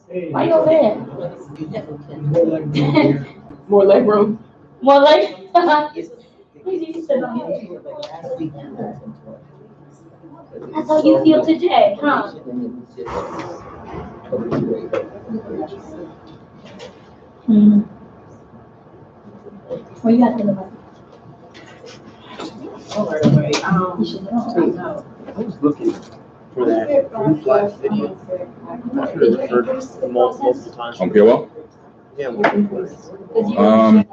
Why you over there? More leg room. More like. That's how you feel today, huh? Hmm. What you got to think about? You should know. I was looking for that blue flash video. I've heard multiple times. On POL? Yeah.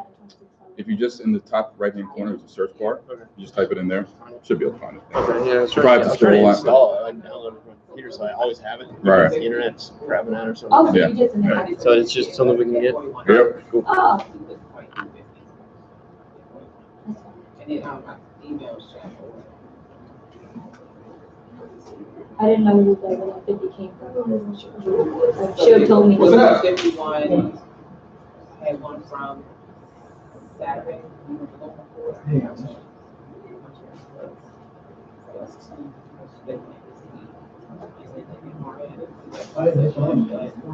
If you just in the top right hand corner is a search bar, you just type it in there, should be able to find it. Okay, yeah, I was Try to trying to scroll install it. I downloaded it from the computer, so I always have it. Right. The internet's crapping out or something. Oh, Yeah. you just So it's just something we can get. Yep. Cool. Oh. I didn't know who that 50 came from. She told me. What's that? 51 had one from Saturday.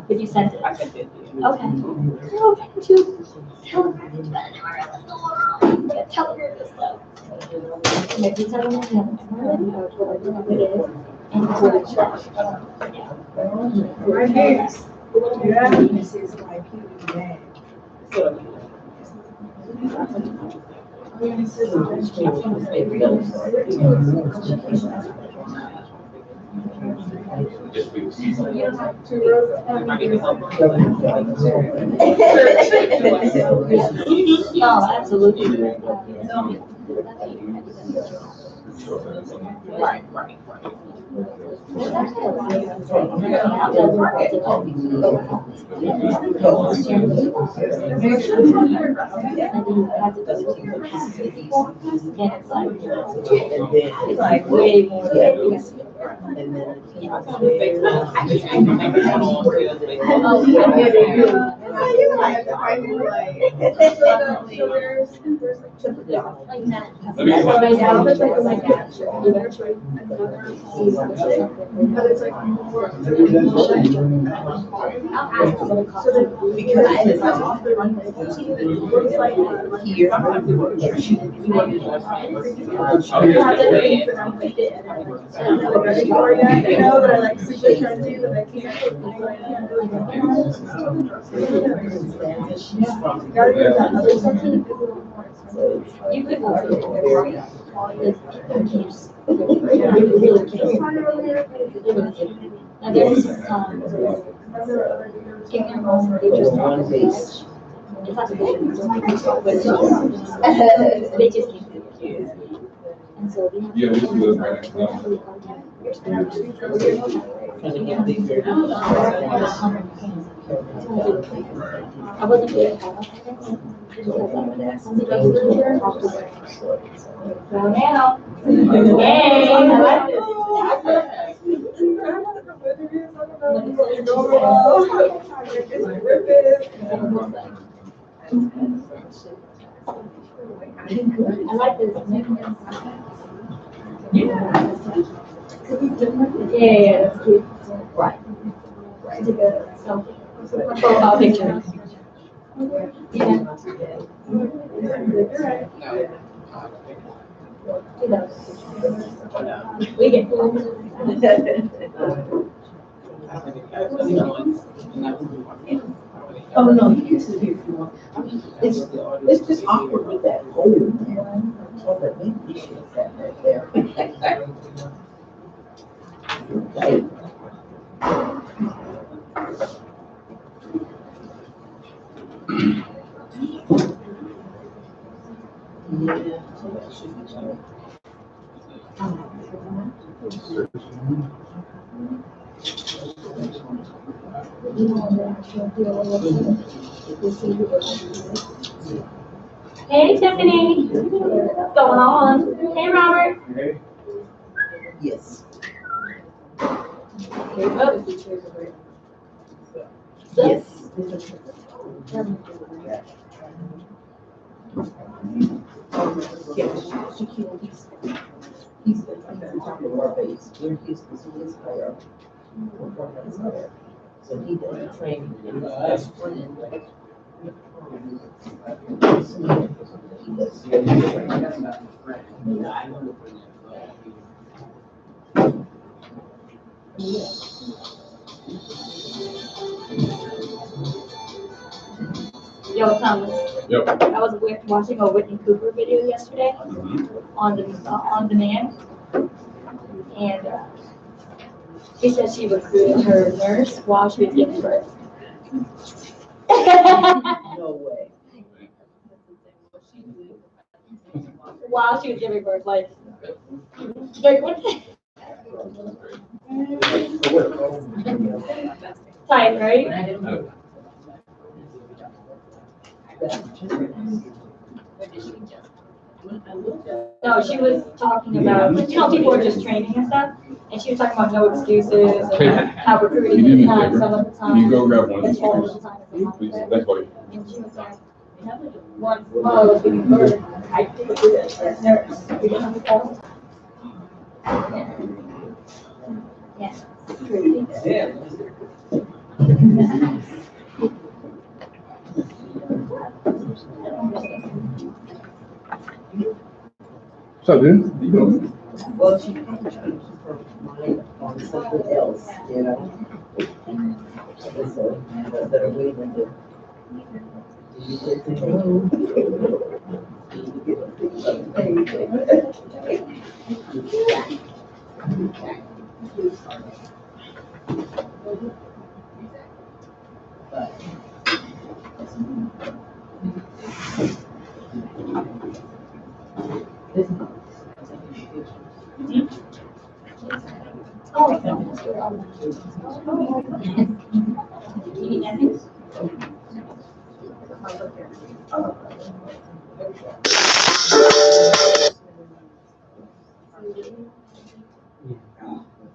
Did you send it? I sent it. Okay. Oh, thank you. Tell her tell her this stuff. Maybe tell her it is. And Right here. Yeah. Oh, absolutely. Right. It's like way more. You could go to now there's they just it's not they just keep it. And so we have Yeah, we can do it right now. I wasn't good at now. Hey, I like this. I like this. Yeah, that's cute. Right. Take a selfie. Profile picture. Yeah. We get Oh, no, you can sit here if you want. It's just awkward with that hole. Oh, but maybe you should have sat right there. Hey, Tiffany. What's going on? Hey, Robert. Yes. Yes. He's the top of our base. He's player. So he does training in his best friend. He does training. Yo, Thomas, Yep. I was watching a Whitney Cooper video yesterday on demand, and she said she recruited her nurse while she was giving birth. No way. While she was giving birth, like what? Tight, right? No, she was talking about, people are just training and stuff, and she was talking about no excuses and how recruiting is not some of the time. Can you go grab one of It's these all chairs? the time. It's not Please, fair. thanks, buddy. And she was like, while I was giving birth, I did it as a nurse. We don't have to call. Yeah. What's up, dude? How you doing? Well, she probably changed her mind on something else, you know? So, that are waiting to. You get to know. You get to see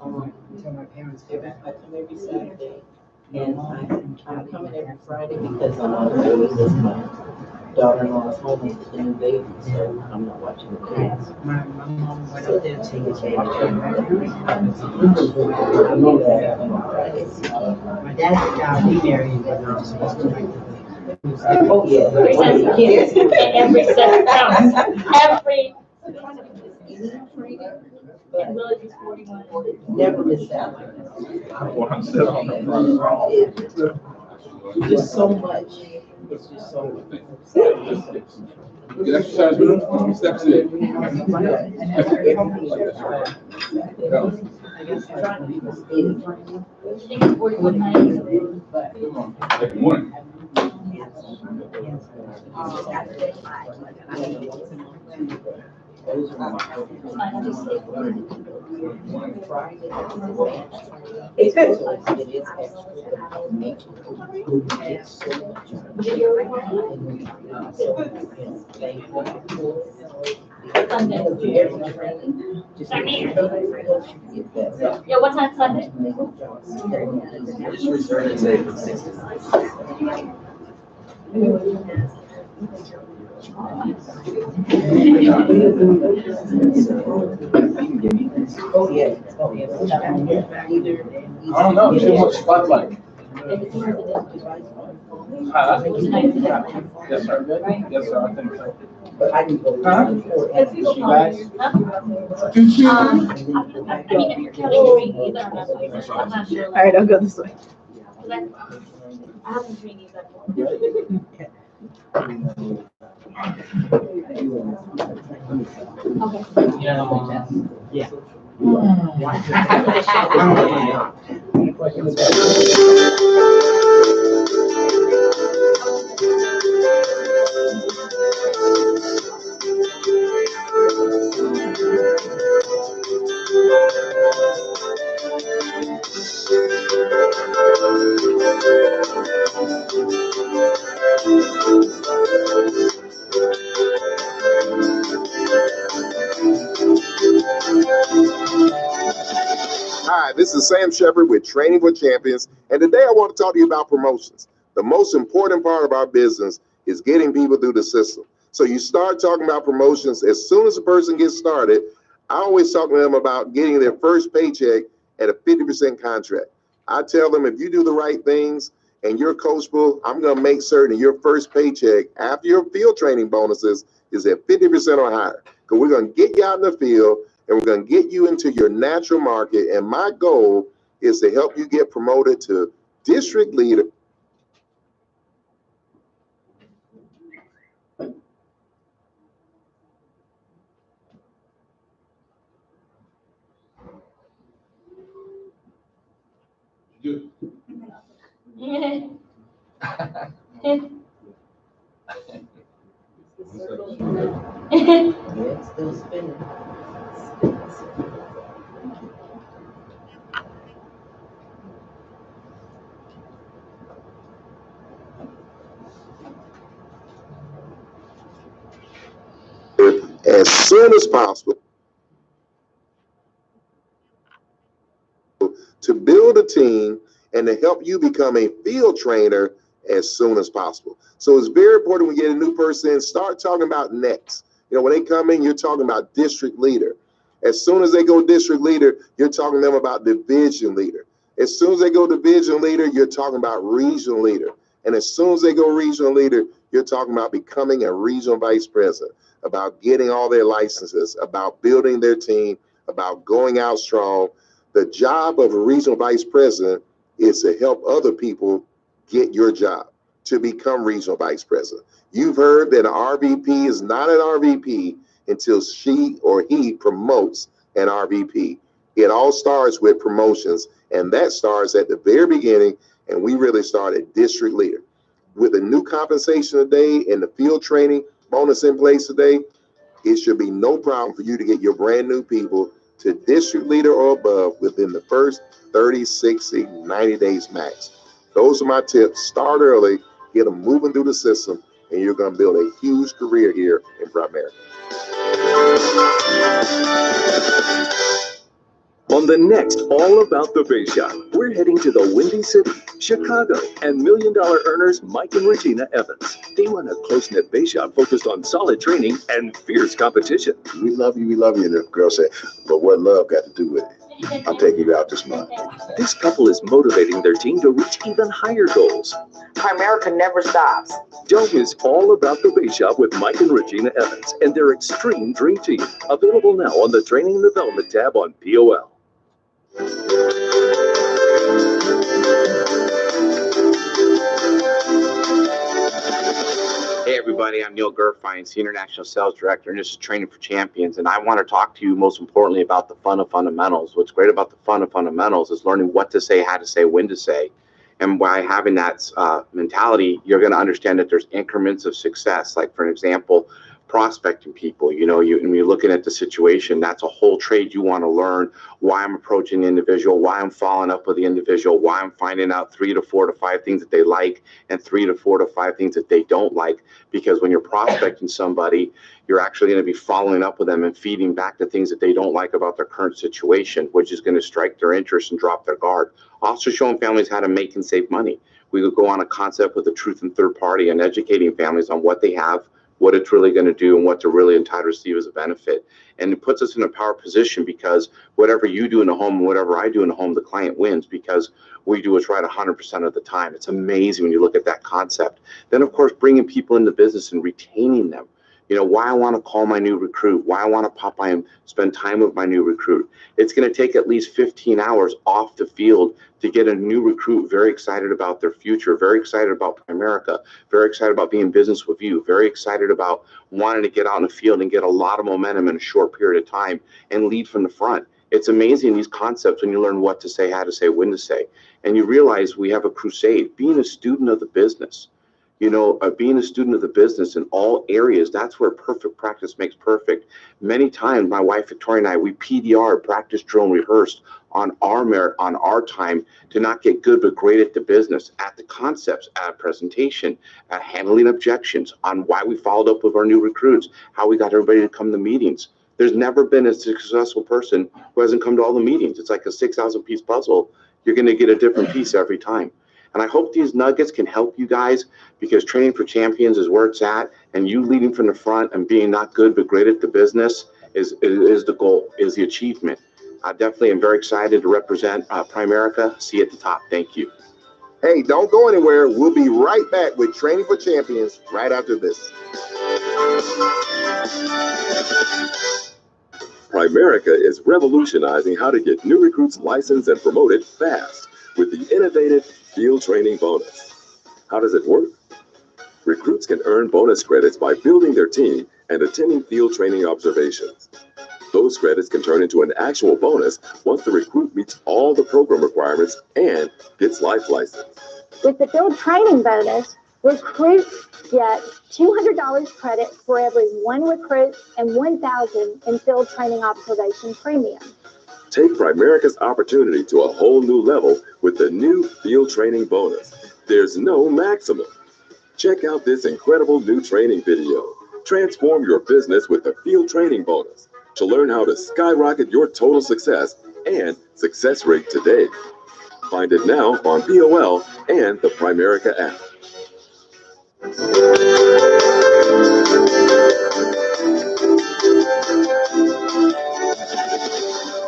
Until my parents get back, I come every Saturday. And I'm coming every Friday because my daughter-in-law's home with the new baby, so I'm not watching the kids. My mom went up there to my dad's job, he married, but not supposed to. Oh, yeah. Every set counts. Every. And Willard is 41. Never miss that. One sit on the front. Just so much. It's just so much. Good exercise, man. Steps in. I think it's 41 nights. Good morning. Yeah, what time Sunday? Just reserve it today from 6 to 9. Oh, yeah. Oh, yeah. I don't know, too much spotlight. Yes, sir. Yes, sir, I think so. But I can go. You guys? I mean, if you're counting drinking either, I'm not sure. All right, I'll go this way. I haven't drinking either. Okay. Yeah. Hi, this is Sam Shepard with Training for Champions, and today I want to talk to you about promotions. The most important part of our business is getting people through the system. So you start talking about promotions as soon as a person gets started. I always talk to them about getting their first paycheck at a 50% contract. I tell them, if you do the right things and you're coachable, I'm going to make certain your first paycheck after your field training bonuses is at 50% or higher. Because we're going to get you out in the field and we're going to get you into your natural market. And my goal is to help you get promoted to district leader. Good. Yeah. Yeah, it's still spinning. As soon as possible to build a team and to help you become a field trainer as soon as possible. So it's very important when we get a new person, start talking about next. You know, when they come in, you're talking about district leader. As soon as they go district leader, you're talking to them about division leader. As soon as they go division leader, you're talking about regional leader. And as soon as they go regional leader, you're talking about becoming a regional vice president, about getting all their licenses, about building their team, about going out strong. The job of a regional vice president is to help other people get your job to become regional vice president. You've heard that an RVP is not an RVP until she or he promotes an RVP. It all starts with promotions, and that starts at the very beginning, and we really start at district leader. With the new compensation today and the field training bonus in place today, it should be no problem for you to get your brand new people to district leader or above within the first 30, 60, 90 days max. Those are my tips. Start early, get them moving through the system, and you're going to build a huge career here in Primerica. On the next All About the Bay Shop, we're heading to the Windy City, Chicago, and $1 Million earners Mike and Regina Evans. They run a close-knit bay shop focused on solid training and fierce competition. We love you, and the girl said, but what love got to do with it? I'm taking you out this month. This couple is motivating their team to reach even higher goals. Primerica never stops. Don't miss All About the Bay Shop with Mike and Regina Evans and their Extreme Dream Team. Available now on the Training and Development tab on POL. Hey everybody, I'm Neil Gerfine, Senior National Sales Director, and this is Training for Champions. And I want to talk to you most importantly about the fun of fundamentals. What's great about the fun of fundamentals is learning what to say, how to say, when to say. And by having that mentality, you're going to understand that there's increments of success. Like for example, prospecting people, when you're looking at the situation, that's a whole trade you want to learn. Why I'm approaching the individual, why I'm following up with the individual, why I'm finding out 3 to 4 to 5 things that they like and 3 to 4 to 5 things that they don't like. Because when you're prospecting somebody, you're actually going to be following up with them and feeding back the things that they don't like about their current situation, which is going to strike their interest and drop their guard. Also showing families how to make and save money. We would go on a concept with the truth and third party and educating families on what they have, what it's really going to do, and what to really entitled to receive as a benefit. And it puts us in a power position because whatever you do in the home and whatever I do in the home, the client wins because we do what's right 100% of the time. It's amazing when you look at that concept. Then, of course, bringing people into business and retaining them. Why I want to call my new recruit, why I want to pop by and spend time with my new recruit. It's going to take at least 15 hours off the field to get a new recruit very excited about their future, very excited about Primerica, very excited about being in business with you, very excited about wanting to get out in the field and get a lot of momentum in a short period of time and lead from the front. It's amazing, these concepts, when you learn what to say, how to say, when to say, and you realize we have a crusade, being a student of the business. Being a student of the business in all areas, that's where perfect practice makes perfect. Many times, my wife Victoria and I, we PDR, practice, drill, and rehearsed on our merit, on our time, to not get good but great at the business, at the concepts, at presentation, at handling objections, on why we followed up with our new recruits, how we got everybody to come to meetings. There's never been a successful person who hasn't come to all the meetings. It's like a 6,000-piece puzzle. You're going to get a different piece every time. And I hope these nuggets can help you guys, because Training for Champions is where it's at, and you leading from the front and being not good but great at the business is the goal, is the achievement. I definitely am very excited to represent Primerica. See you at the top. Thank you. Hey, don't go anywhere. We'll be right back with Training for Champions right after this. Primerica is revolutionizing how to get new recruits licensed and promoted fast with the innovative field training bonus. How does it work? Recruits can earn bonus credits by building their team and attending field training observations. Those credits can turn into an actual bonus once the recruit meets all the program requirements and gets life license. With the field training bonus, recruits get $200 credit for every one recruit and $1,000 in field training observation premium. Take Primerica's opportunity to a whole new level with the new field training bonus. There's no maximum. Check out this incredible new training video. Transform your business with the field training bonus to learn how to skyrocket your total success and success rate today. Find it now on POL and the Primerica app.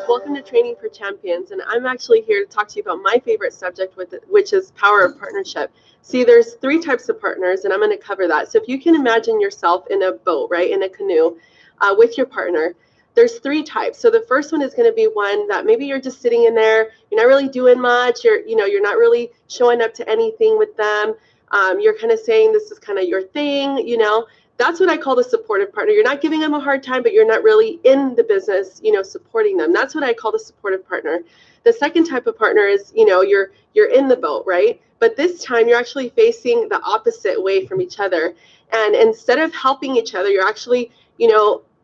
Welcome to Training for Champions, and I'm actually here to talk to you about my favorite subject, which is power of partnership. See, there's 3 types of partners, and I'm going to cover that. So if you can imagine yourself in a boat, right, in a canoe with your partner, there's 3 types. So the first one is going to be one that maybe you're just sitting in there, you're not really doing much, you're not really showing up to anything with them. You're kind of saying this is kind of your thing, That's what I call the supportive partner. You're not giving them a hard time, but you're not really in the business, supporting them. That's what I call the supportive partner. The second type of partner is, you're in the boat, right? But this time you're actually facing the opposite way from each other. And instead of helping each other, you're actually,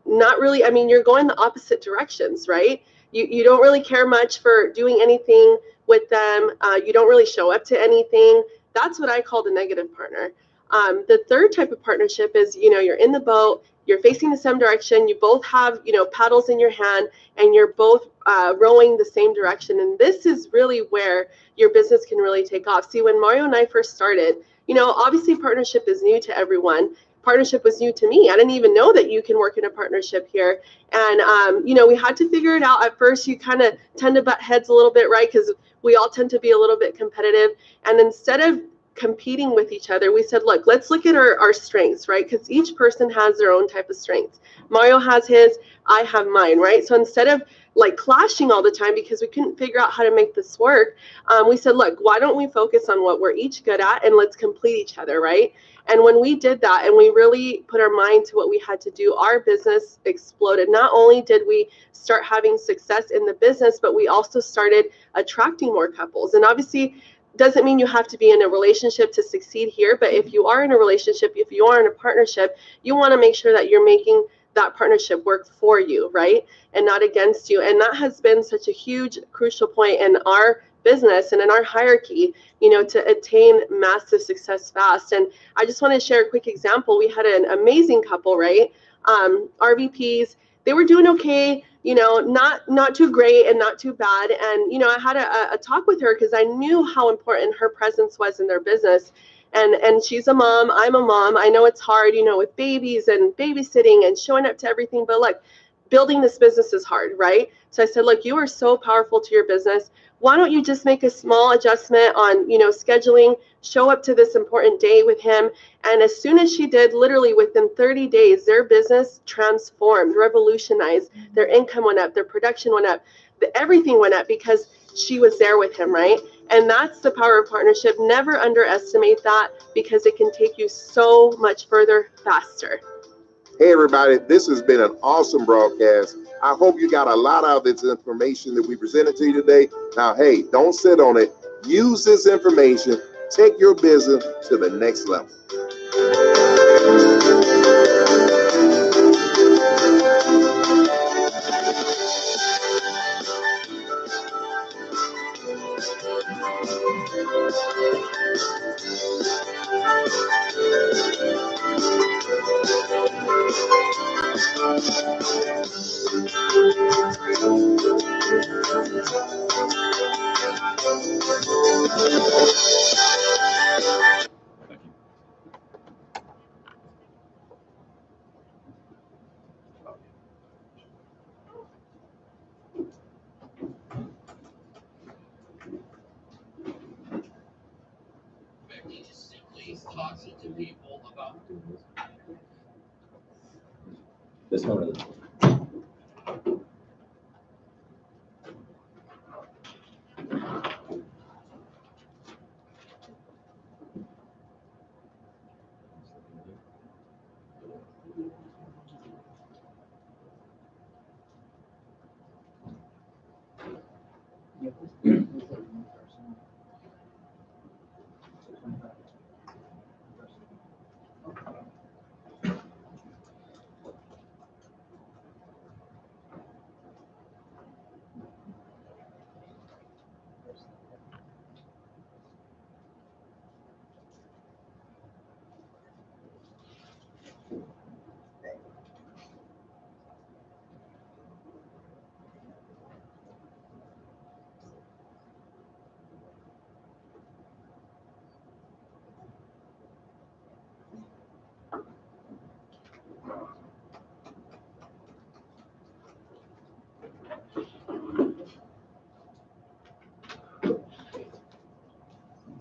not really, you're going the opposite directions, right? You don't really care much for doing anything with them. You don't really show up to anything. That's what I call the negative partner. The third type of partnership is, you're in the boat, you're facing the same direction, you both have, paddles in your hand, and you're both rowing the same direction. And this is really where your business can really take off. See, when Mario and I first started, obviously partnership is new to everyone. Partnership was new to me. I didn't even know that you can work in a partnership here. And, we had to figure it out. At first, you kind of tend to butt heads a little bit, right? Because we all tend to be a little bit competitive. And instead of competing with each other, we said, look, let's look at our strengths, right? Because each person has their own type of strengths. Mario has his, I have mine, right? So instead of like clashing all the time because we couldn't figure out how to make this work, we said, look, why don't we focus on what we're each good at and let's complete each other, right? And when we did that and we really put our mind to what we had to do, our business exploded. Not only did we start having success in the business, but we also started attracting more couples. And obviously, doesn't mean you have to be in a relationship to succeed here, but if you are in a relationship, if you are in a partnership, you want to make sure that you're making that partnership work for you, right? And not against you. And that has been such a huge, crucial point in our business and in our hierarchy, to attain massive success fast. And I just want to share a quick example. We had an amazing couple, right? RVPs, they were doing okay, not too great and not too bad. And, I had a talk with her because I knew how important her presence was in their business. And she's a mom, I'm a mom. I know it's hard, with babies and babysitting and showing up to everything, but look, building this business is hard, right? So I said, look, you are so powerful to your business. Why don't you just make a small adjustment on, scheduling, show up to this important day with him. And as soon as she did, literally within 30 days, their business transformed, revolutionized. Their income went up, their production went up, everything went up because she was there with him, right? And that's the power of partnership. Never underestimate that because it can take you so much further faster. Hey, everybody, this has been an awesome broadcast. I hope you got a lot out of this information that we presented to you today. Now, hey, don't sit on it. Use this information. Take your business to the next level. positively all about doing this. This one or this one?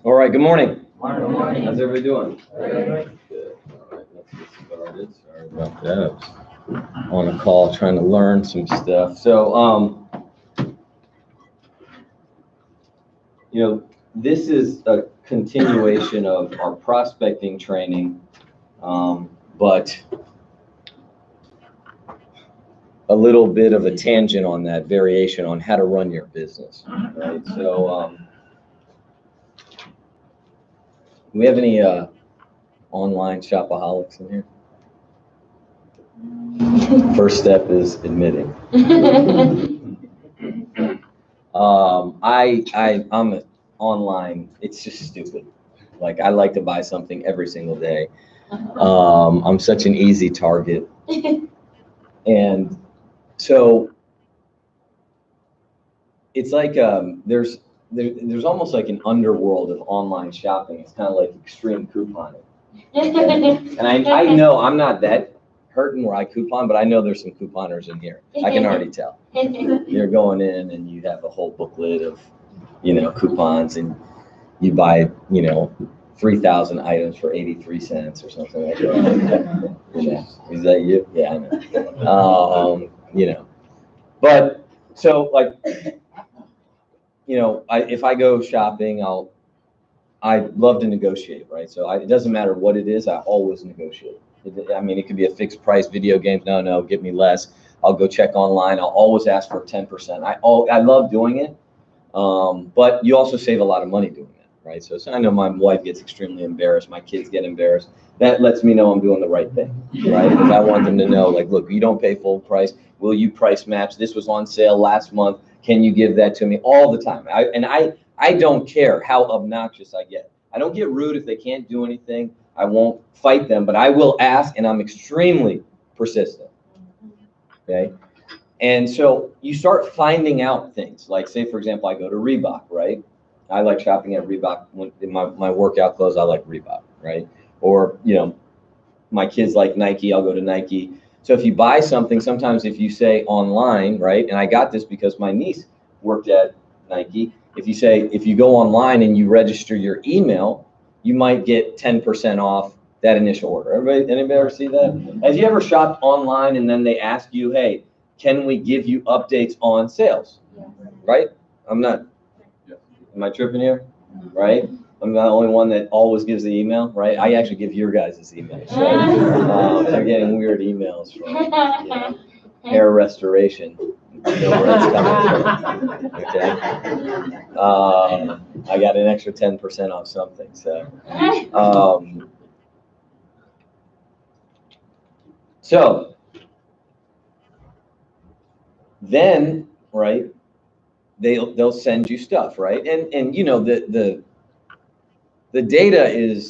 All right, good morning. Good morning. How's everybody doing? Good. All right, let's get started. Sorry about that. I was on a call trying to learn some stuff. So, you know, this is a continuation of our prospecting training, but a little bit of a tangent on that, variation on how to run your business, right? So, do we have any online shopaholics in here? First step is admitting. I'm an online, it's just stupid. Like, I like to buy something every single day. I'm such an easy target. And so it's like there's almost like an underworld of online shopping. It's kind of like extreme couponing. And I know I'm not that hurting where I coupon, but I know there's some couponers in here. I can already tell. You're going in and you have a whole booklet of, you know, coupons, and you buy, you know, 3,000 items for 83 cents or something like that. Yeah. Is that you? Yeah, I know. You know, but so like, you know, if I go shopping, I love to negotiate, right? So it doesn't matter what it is, I always negotiate. I mean, it could be a fixed price video game. No, give me less. I'll go check online. I'll always ask for 10%. I love doing it, but you also save a lot of money doing that, right? So I know my wife gets extremely embarrassed. My kids get embarrassed. That lets me know I'm doing the right thing, right? Because I want them to know, like, look, you don't pay full price. Will you price match? This was on sale last month. Can you give that to me? All the time. I don't care how obnoxious I get. I don't get rude if they can't do anything. I won't fight them, but I will ask, and I'm extremely persistent. Okay? And so you start finding out things. Like, say, for example, I go to Reebok, right? I like shopping at Reebok. In my workout clothes, I like Reebok, right? Or, you know, my kids like Nike, I'll go to Nike. So if you buy something, sometimes if you say online, right? And I got this because my niece worked at Nike. If you go online and you register your email, you might get 10% off that initial order. Anybody ever see that? Have you ever shopped online and then they ask you, hey, can we give you updates on sales? Right? I'm not, am I tripping here? Right? I'm not the only one that always gives the email, right? I actually give your guys' emails. So I'm getting weird emails from, you know, hair restoration. You know where it's coming from. Okay. I got an extra 10% off something. So then, right, they'll send you stuff, right? And you know, the data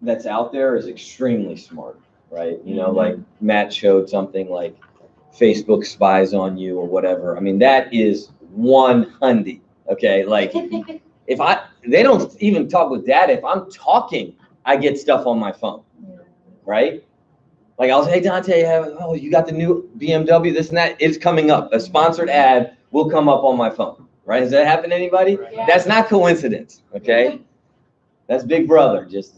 that's out there is extremely smart, right? You know, like Matt showed something like Facebook spies on you or whatever. I mean, that is 100. Okay, like they don't even talk with data. If I'm talking, I get stuff on my phone, right? Like I'll say, hey Dante, oh, you got the new BMW, this and that. It's coming up. A sponsored ad will come up on my phone, right? Has that happened to anybody? Yeah. That's not coincidence, okay? That's Big Brother, just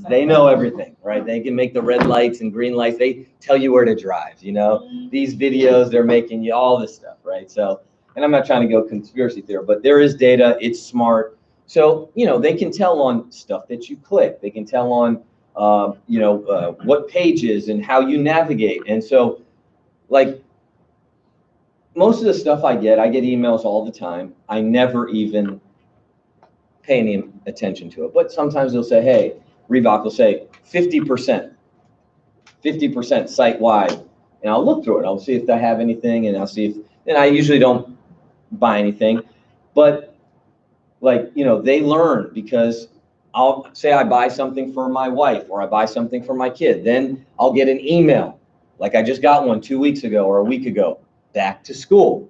They know everything, right? They can make the red lights and green lights. They tell you where to drive, you know? These videos, they're making you all this stuff, right? So, and I'm not trying to go conspiracy theory, but there is data, it's smart. So, you know, they can tell on stuff that you click. They can tell on, what pages and how you navigate. And so, like, most of the stuff I get emails all the time. I never even pay any attention to it. But sometimes they'll say, hey, Reebok will say 50% site-wide. And I'll look through it. I'll see if I have anything, and I'll see if, and I usually don't buy anything. But, like, you know, they learn, because I'll say I buy something for my wife or I buy something for my kid. Then I'll get an email. Like I just got one 2 weeks ago or a week ago, back to school.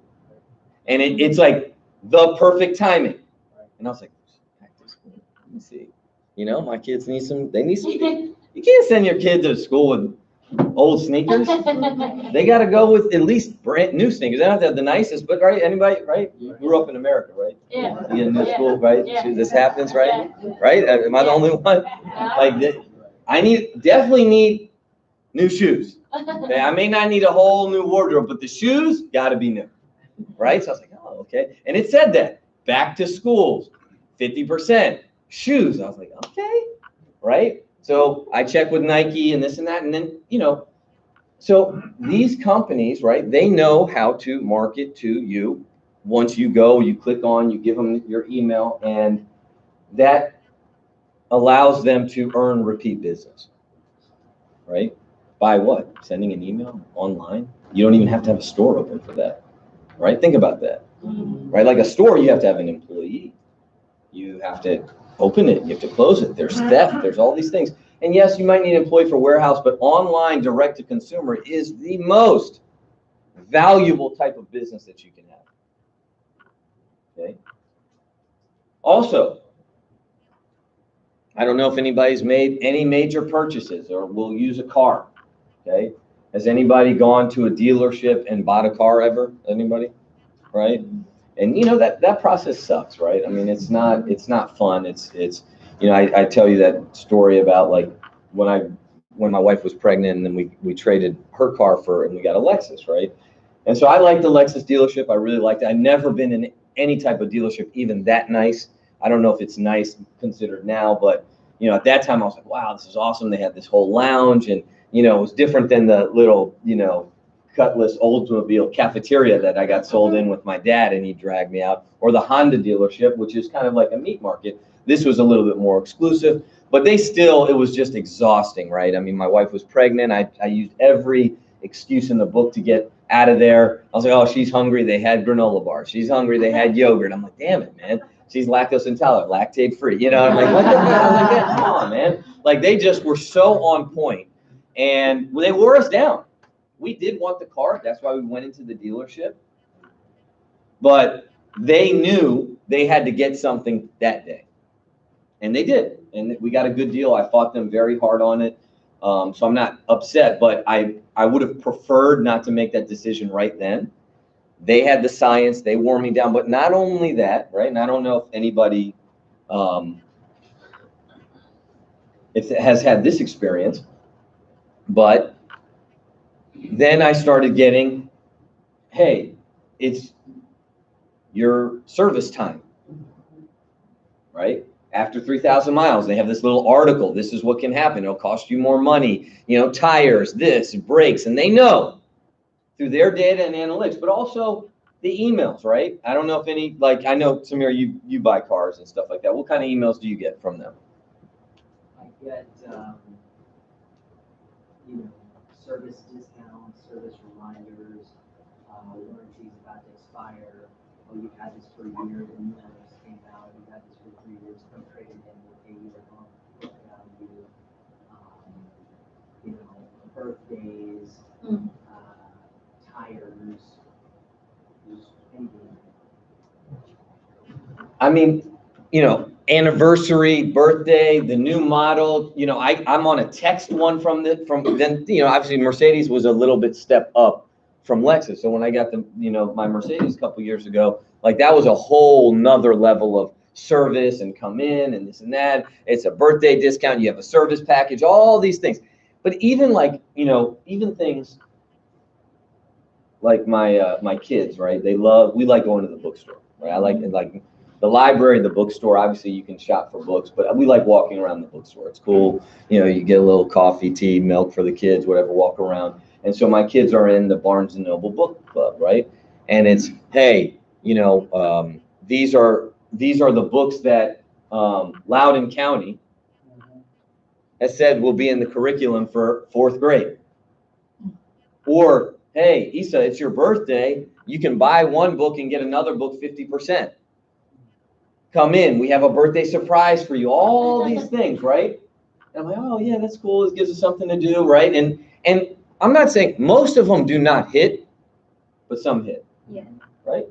And it's like the perfect timing. And I was like, back to school, let me see. You know, my kids need some, you can't send your kid to school with old sneakers. They got to go with at least brand new sneakers. They don't have to have the nicest, but right, anybody, right? You grew up in America, right? Yeah. You get a new school, right? Yeah. This happens, right? Right? Am I the only one? Like, I definitely need new shoes. Okay? I may not need a whole new wardrobe, but the shoes got to be new, right? So I was like, oh, okay. And it said that back to schools, 50% shoes. I was like, okay, right? So I check with Nike and this and that, and then, you know, so these companies, right, they know how to market to you. Once you go, you click on, you give them your email, and that allows them to earn repeat business, right? By what? Sending an email online? You don't even have to have a store open for that, right? Think about that, right? Like a store, you have to have an employee. You have to open it, you have to close it. There's theft, there's all these things. And yes, you might need an employee for warehouse, but online direct to consumer is the most valuable type of business that you can have. Okay. Also, I don't know if anybody's made any major purchases or will use a car. Okay. Has anybody gone to a dealership and bought a car ever? Anybody? Right? And you know that process sucks, right? I mean, it's not fun. It's you know, I tell you that story about like when my wife was pregnant, and then we traded her car and we got a Lexus, right? And so I liked the Lexus dealership. I really liked it. I'd never been in any type of dealership even that nice. I don't know if it's nice considered now, but you know, at that time I was like, wow, this is awesome. They had this whole lounge, and you know, it was different than the little, you know, Cutlass Oldsmobile cafeteria that I got sold in with my dad, and he dragged me out, or the Honda dealership, which is kind of like a meat market. This was a little bit more exclusive, but it was just exhausting, right? I mean, my wife was pregnant. I used every excuse in the book to get out of there. I was like, oh, she's hungry. They had granola bars. She's hungry. They had yogurt. I'm like, damn it, man. She's lactose intolerant, lactate free. You know, I'm like, what the hell? Like that? Come on, man. Like, they just were so on point, and they wore us down. We did want the car. That's why we went into the dealership. But they knew they had to get something that day. And they did. And we got a good deal. I fought them very hard on it. So I'm not upset, but I would have preferred not to make that decision right then. They had the science. They wore me down. But not only that, right? And I don't know if anybody if it has had this experience, but then I started getting, hey, it's your service time, right? After 3,000 miles, they have this little article. This is what can happen. It'll cost you more money, you know, tires, this, brakes, and they know through their data and analytics, but also the emails, right? I don't know if any, like, I know, Samir, you buy cars and stuff like that. What kind of emails do you get from them? I get, you know, service discounts, service reminders, warranties about to expire. Oh, you've had this for a year, the new owners came out. You've had this for 3 years. Come trade it in. We'll pay you a month. You know, birthdays, tires, just anything. I mean, you know, anniversary, birthday, the new model, you know, I'm on a text one from then, you know, obviously Mercedes was a little bit step up from Lexus. So when I got my Mercedes a couple years ago, like that was a whole nother level of service and come in and this and that. It's a birthday discount. You have a service package, all these things. But even like, even things like my kids, right? We like going to the bookstore, right? I like the library, the bookstore. Obviously, you can shop for books, but we like walking around the bookstore. It's cool. You get a little coffee, tea, milk for the kids, whatever, walk around. And so my kids are in the Barnes & Noble book club, right? And it's, hey, these are the books that Loudoun County has said will be in the curriculum for 4th grade. Or, hey, Issa, it's your birthday. You can buy one book and get another book 50%. Come in. We have a birthday surprise for you. All these things, right? And I'm like, oh, yeah, that's cool. It gives us something to do, right? And I'm not saying most of them do not hit, but some hit. Yeah. Right?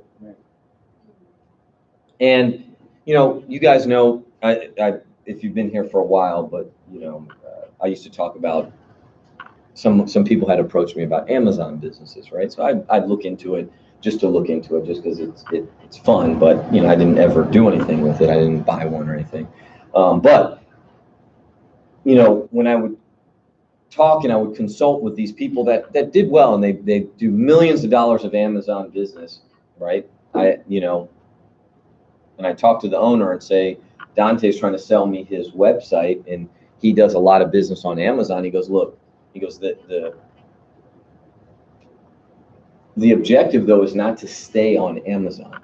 And, you guys know, if you've been here for a while, but, I used to talk about some people had approached me about Amazon businesses, right? So I'd look into it just because it's fun, but, I didn't ever do anything with it. I didn't buy one or anything. But, when I would talk and I would consult with these people that did well and they do millions of dollars of Amazon business, right? And I talk to the owner and say, Dante's trying to sell me his website and he does a lot of business on Amazon. He goes, look, the objective though is not to stay on Amazon.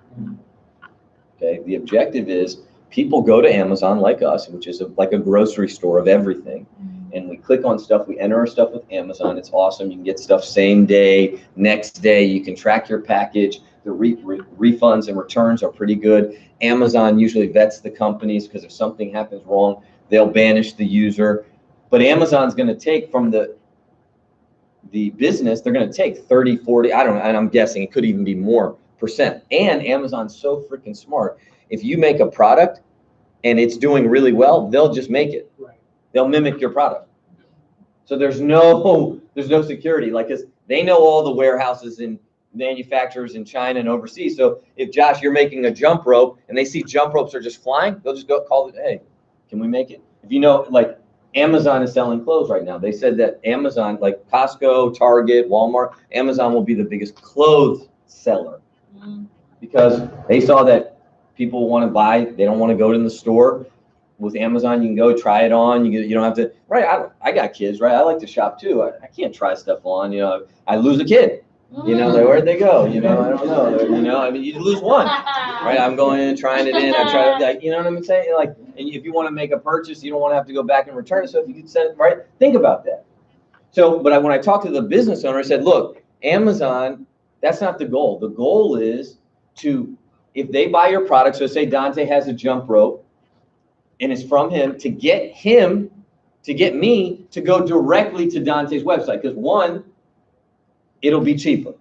Okay, the objective is people go to Amazon like us, which is like a grocery store of everything. And we click on stuff, we enter our stuff with Amazon. It's awesome. You can get stuff same day, next day. You can track your package. The refunds and returns are pretty good. Amazon usually vets the companies because if something happens wrong, they'll banish the user. But Amazon's going to take from the business, they're going to take 30, 40, I don't know, and I'm guessing it could even be more %. And Amazon's so freaking smart. If you make a product and it's doing really well, they'll just make it. Right. They'll mimic your product. So there's no security, like, 'cause they know all the warehouses and manufacturers in China and overseas. So if Josh, you're making a jump rope and they see jump ropes are just flying, they'll just go call it, hey, can we make it? If like Amazon is selling clothes right now. They said that Amazon, like Costco, Target, Walmart, Amazon will be the biggest clothes seller because they saw that people want to buy, they don't want to go to the store. With Amazon, you can go try it on. You don't have to, right? I got kids, right? I like to shop too. I can't try stuff on, I lose a kid. Where'd they go? I don't know. I mean, you lose one, right? I'm going in, trying it in. I try to, like, you know what I'm saying? Like, and if you want to make a purchase, you don't want to have to go back and return it. So if you could send it, right? Think about that. So, but when I talked to the business owner, I said, look, Amazon, that's not the goal. The goal is if they buy your product, so say Dante has a jump rope and it's from him, to get me to go directly to Dante's website. Because one, it'll be cheaper.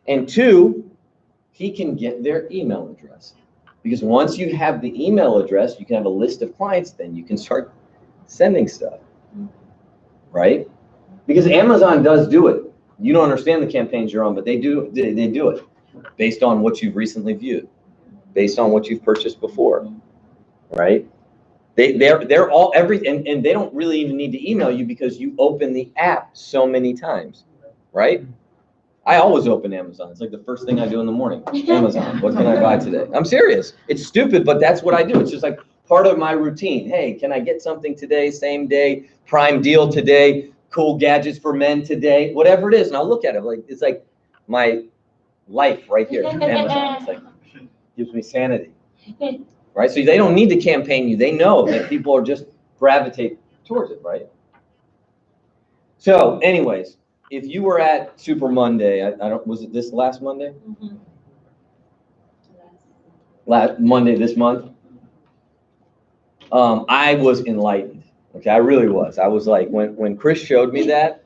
And two, he can get their email address. Because once you have the email address, you can have a list of clients, then you can start sending stuff, right? Because Amazon does do it. You don't understand the campaigns you're on, but they do it based on what you've recently viewed, based on what you've purchased before, right? They're all and they don't really even need to email you because you open the app so many times, right? I always open Amazon. It's like the first thing I do in the morning. Amazon, what can I buy today? I'm serious. It's stupid, but that's what I do. It's just like part of my routine. Hey, can I get something today, same day, prime deal today, cool gadgets for men today, whatever it is. And I'll look at it like it's like my life right here. Amazon. It's like gives me sanity. Right? So they don't need to campaign you. They know that people are just gravitate towards it, right? So anyways, if you were at Super Monday, was it this last Monday? Mm-hmm. Last Monday this month? I was enlightened. Okay, I really was. I was like, when Chris showed me that,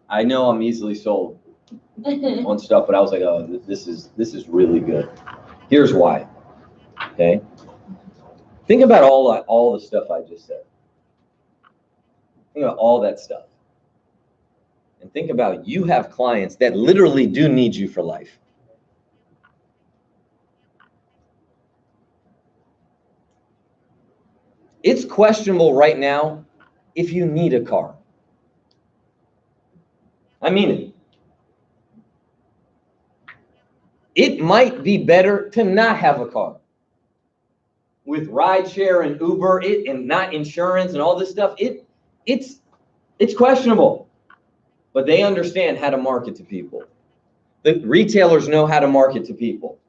I know I'm easily sold on stuff, but I was like, oh, this is really good. Here's why. Okay. Think about all the stuff I just said. Think about all that stuff. And think about you have clients that literally do need you for life. It's questionable right now if you need a car. I mean it. It might be better to not have a car. With rideshare and Uber, and not insurance and all this stuff, it's questionable. But they understand how to market to people. The retailers know how to market to people.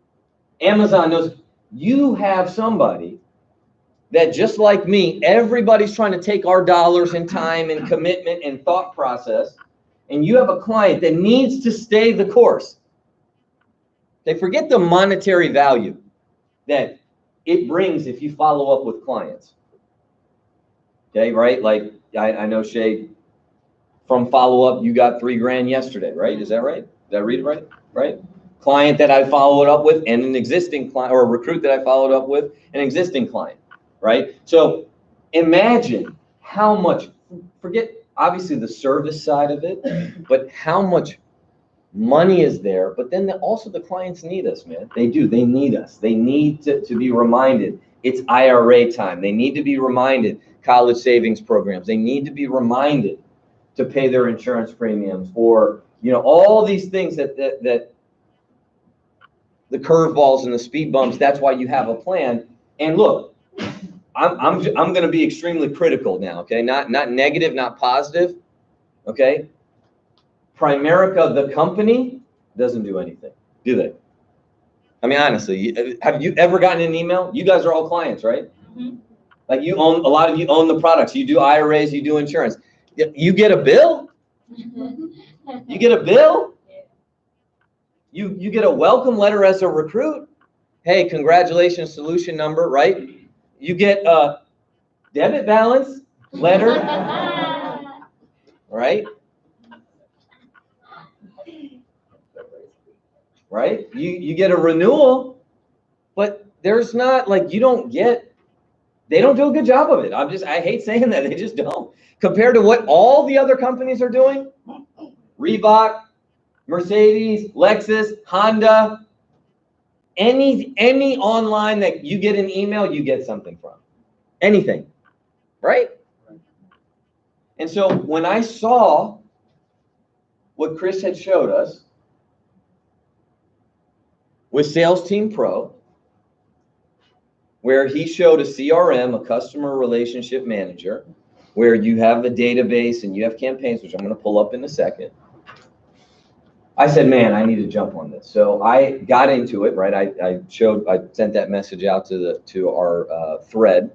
Amazon knows. You have somebody that, just like me, everybody's trying to take our dollars and time and commitment and thought process, and you have a client that needs to stay the course. They forget the monetary value that it brings if you follow up with clients. Okay, right? Like I know, Shay, from follow-up, you got $3,000 yesterday, right? Is that right? Did I read it right? Right? Client that I followed up with, and an existing client, or a recruit that I followed up with, an existing client, right? So imagine how much, forget obviously the service side of it, but how much money is there. But then also the clients need us, man. They do. They need us. They need to be reminded it's IRA time. They need to be reminded college savings programs. They need to be reminded to pay their insurance premiums, or, you know, all these things that the curveballs and the speed bumps. That's why you have a plan. And look, I'm going to be extremely critical now. Okay, not negative, not positive. Okay, Primerica, the company, doesn't do anything, do they? I mean, honestly, have you ever gotten an email? You guys are all clients, right? Mm-hmm. Like, you own, a lot of you own the products. You do IRAs, you do insurance. You get a bill? You get a bill? You get a welcome letter as a recruit. Hey, congratulations, solution number, right? You get a debit balance letter, right? Right? You get a renewal, but there's not, like, you don't get, they don't do a good job of it. I hate saying that, they just don't. Compared to what all the other companies are doing, Reebok, Mercedes, Lexus, Honda, any online that you get an email, you get something from. Anything, right? And so when I saw what Chris had showed us with Sales Team Pro, where he showed a CRM, a customer relationship manager, where you have the database and you have campaigns, which I'm going to pull up in a second. I said, man, I need to jump on this. So I got into it, right? I sent that message out to our thread,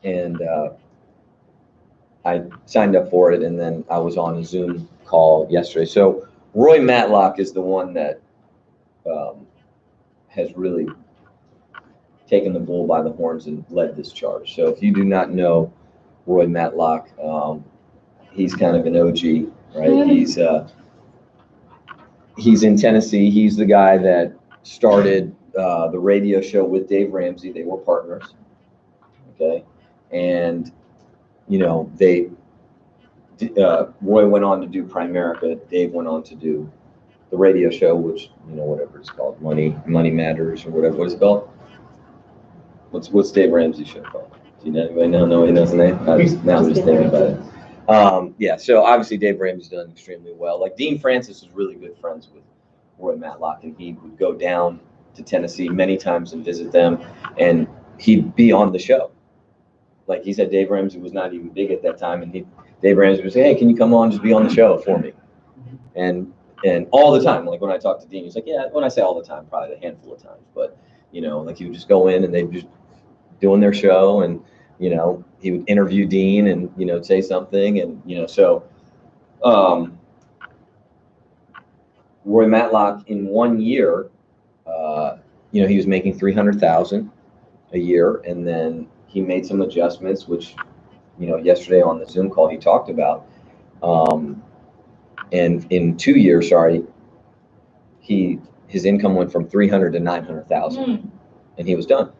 and I signed up for it, and then I was on a Zoom call yesterday. So Roy Matlock is the one that has really taken the bull by the horns and led this charge. So if you do not know Roy Matlock, he's kind of an OG, right? He's in Tennessee. He's the guy that started the radio show with Dave Ramsey. They were partners, okay? And, you know, Roy went on to do Primerica. Dave went on to do the radio show, which, you know, whatever it's called, Money Matters or whatever. What is it called? What's Dave Ramsey's show called? Do you know anybody? No, he knows the name. Now I'm just thinking about it. Yeah, so obviously Dave Ramsey's done extremely well. Like, Dean Francis was really good friends with Roy Matlock, and he would go down to Tennessee many times and visit them, and he'd be on the show. Like, he said Dave Ramsey was not even big at that time, and Dave Ramsey would say, hey, can you come on, just be on the show for me? And all the time, like when I talked to Dean, he's like, yeah, when I say all the time, probably a handful of times, but, you know, like, he would just go in and they'd just doing their show, and, you know, he would interview Dean and, you know, say something, and, you know, so Roy Matlock in 1 year, you know, he was making $300,000 a year, and then he made some adjustments, which, you know, yesterday on the Zoom call he talked about, and in 2 years, his income went from $300,000 to $900,000, and he was done.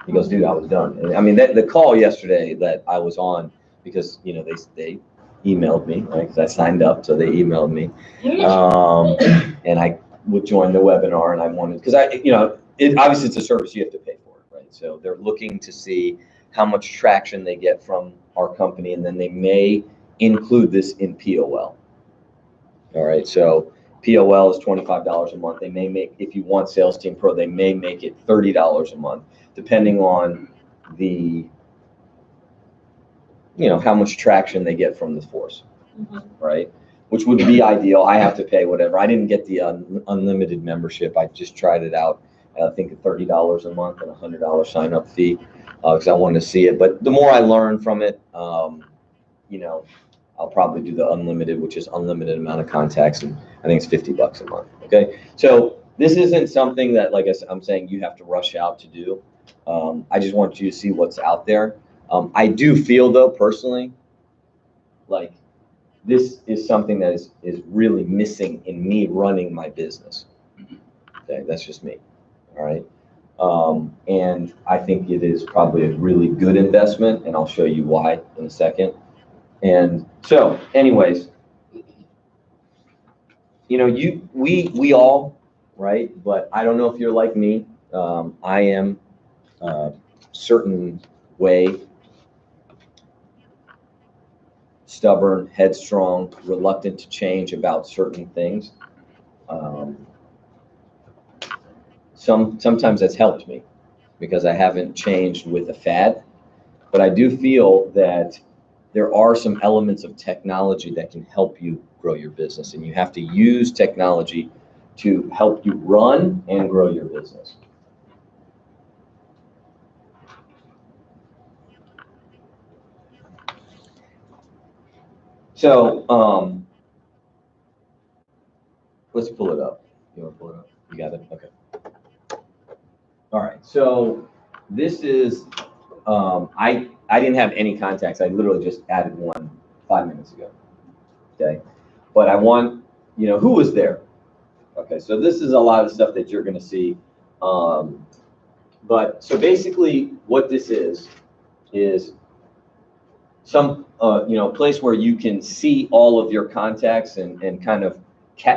He goes, dude, I was done. And I mean, the call yesterday that I was on, because, you know, they emailed me, right? Because I signed up, so they emailed me, and I would join the webinar, and I wanted, because you know, obviously it's a service you have to pay for, right? right? So they're looking to see how much traction they get from our company, and then they may include this in POL. All right, so POL is $25 a month. They may make, if you want Sales Team Pro, they may make it $30 a month, depending on the, how much traction they get from the force, right? Which would be ideal. I have to pay whatever. I didn't get the unlimited membership. I just tried it out. I think at $30 a month and a $100 sign-up fee because I wanted to see it. But the more I learn from it, I'll probably do the unlimited, which is unlimited amount of contacts, and I think it's $50 a month. Okay, so this isn't something that, like I'm saying, you have to rush out to do. I just want you to see what's out there. I do feel, though, personally, like this is something that is really missing in me running my business. Okay, that's just me. All right. And I think it is probably a really good investment, and I'll show you why in a second. And so, anyways, we all, right? But I don't know if you're like me. I am a certain way stubborn, headstrong, reluctant to change about certain things. Sometimes that's helped me because I haven't changed with a fad, but I do feel that there are some elements of technology that can help you grow your business, and you have to use technology to help you run and grow your business. So let's pull it up. You want to pull it up? You got it? Okay. All right. So this is, I didn't have any contacts. I literally just added one 5 minutes ago. Okay. But I want, who was there? Okay. So this is a lot of stuff that you're going to see. But so basically what this is some, place where you can see all of your contacts and kind of,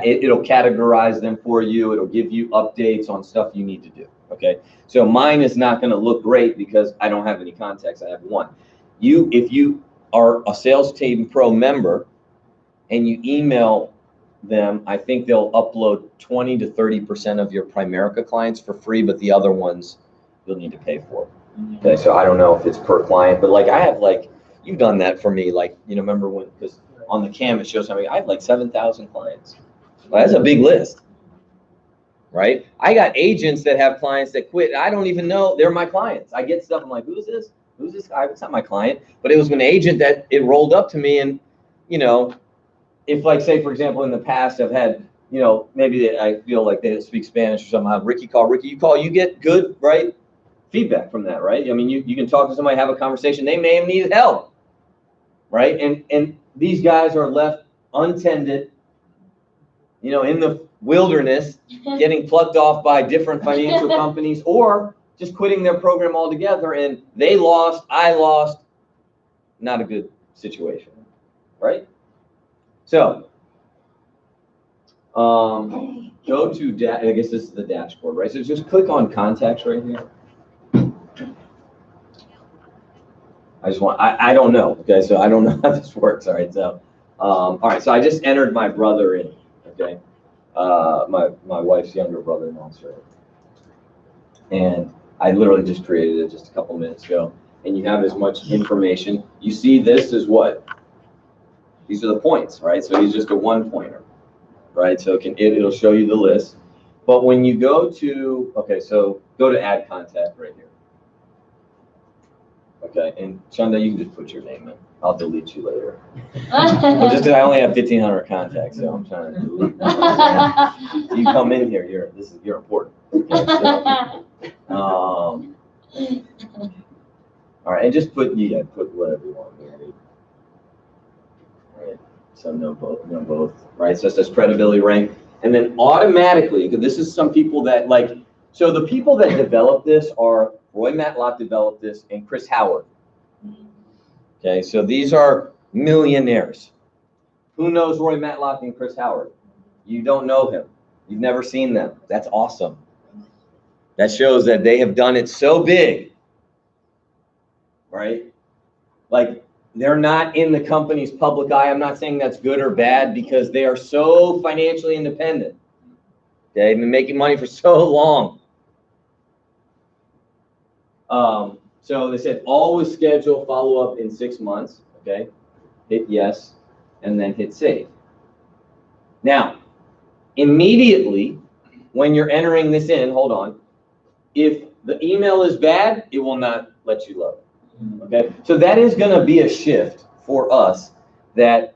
it'll categorize them for you. It'll give you updates on stuff you need to do. Okay. So mine is not going to look great because I don't have any contacts. I have one. If you are a Sales Team Pro member and you email them, I think they'll upload 20 to 30% of your Primerica clients for free, but the other ones you'll need to pay for. Okay. So I don't know if it's per client, but I have you've done that for me. Remember when, because on the cam it shows I have 7,000 clients. Well, that's a big list, right? I got agents that have clients that quit. I don't even know they're my clients. I get stuff. I'm like, who's this? Who's this guy? It's not my client, but it was an agent that it rolled up to me. And, if say, for example, in the past I've had, maybe I feel like they speak Spanish or something. I'll have Ricky, you get good, right? Feedback from that, right? I mean, you can talk to somebody, have a conversation. They may have needed help, right? And these guys are left untended, in the wilderness, getting plucked off by different financial companies, or just quitting their program altogether, and they lost, I lost. Not a good situation, right? So, go to, I guess this is the dashboard, right? So just click on contacts right here. I don't know, okay? So I don't know how this works, all right? So, all right, so I just entered my brother in, okay? My wife's younger brother-in-law, and I literally just created it just a couple minutes ago. And you have as much information. You see this is what? These are the points, right? So he's just a one-pointer, right? So it'll show you the list. But when you go to, okay, so go to add contact right here. Okay, and Chanda, you can just put your name in. I'll delete you later. Well, just because I only have 1,500 contacts, so I'm trying to delete them. You come in here, you're important. Okay, so, all right, and just put whatever you want here. All right, so no both, right? So it says credibility rank, and then automatically, because this is some people that so the people that develop this are Roy Matlock developed this, and Chris Howard. Okay, so these are millionaires. Who knows Roy Matlock and Chris Howard? You don't know him. You've never seen them. That's awesome. That shows that they have done it so big, right? Like, they're not in the company's public eye. I'm not saying that's good or bad because they are so financially independent. Okay, they've been making money for so long. So they said always schedule follow-up in 6 months. Okay, hit yes, and then hit save. Now, immediately when you're entering this in, hold on. If the email is bad, it will not let you load. Okay, so that is going to be a shift for us that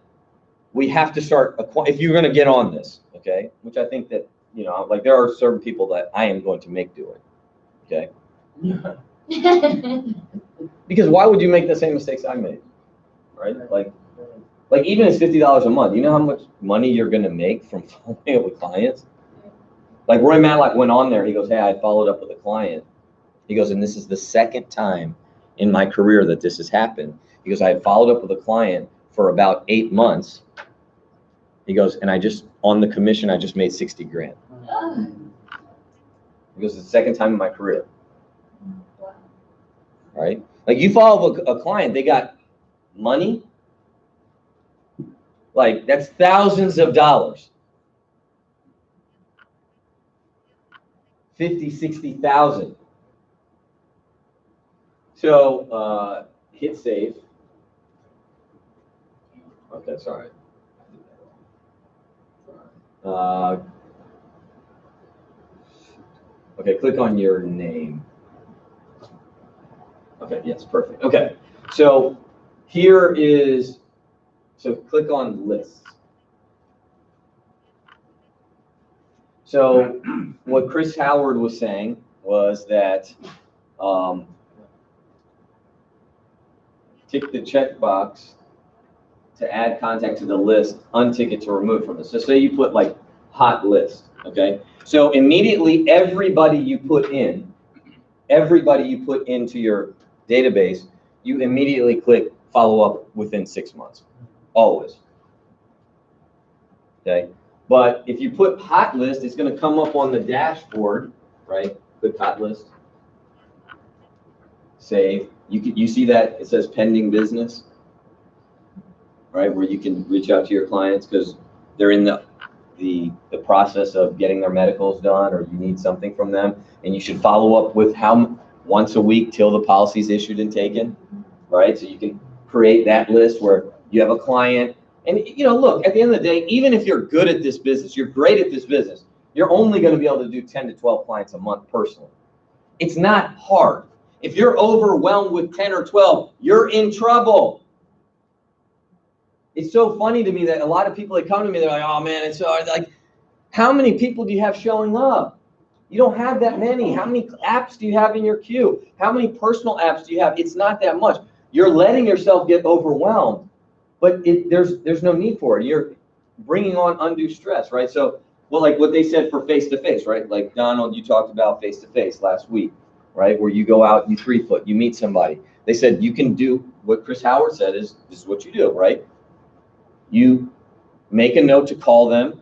we have to start, if you're going to get on this, okay, which I think that, you know, like there are certain people that I am going to make do it, okay? Because why would you make the same mistakes I made, right? Like even it's $50 a month, you know how much money you're going to make from following up with clients? Like Roy Matlock went on there, he goes, hey, I followed up with a client. He goes, and this is the second time in my career that this has happened. He goes, I had followed up with a client for about 8 months. He goes, and I just, on the commission, I just made 60 grand. He goes, it's the second time in my career. Right? Like you follow a client, they got money. Like that's thousands of dollars. 50, 60,000. So hit save. Okay, sorry. Okay, click on your name. Okay, yes, perfect. Okay, so here is, so click on lists. So what Chris Howard was saying was that tick the checkbox to add contact to the list, untick it to remove from it. So say you put like hot list, okay? So immediately everybody you put into your database, you immediately click follow up within 6 months, always, okay? But if you put hot list, it's gonna come up on the dashboard, right? Click hot list, save. You see that it says pending business, right? Where you can reach out to your clients because they're in the process of getting their medicals done, or you need something from them, and you should follow up with once a week till the policy's issued and taken, right? So you can create that list where you have a client, and you know, look, at the end of the day, even if you're good at this business, you're great at this business, you're only going to be able to do 10 to 12 clients a month personally. It's not hard. If you're overwhelmed with 10 or 12, you're in trouble. It's so funny to me that a lot of people that come to me, they're like, oh man, it's so hard. Like, how many people do you have showing up? You don't have that many. How many apps do you have in your queue? How many personal apps do you have? It's not that much. You're letting yourself get overwhelmed, but there's no need for it. You're bringing on undue stress, right? So, well, like what they said for face-to-face, right? Like Donald, you talked about face-to-face last week, right? Where you go out, you 3-foot, you meet somebody. They said you can do what Chris Howard said is this is what you do, right? You make a note to call them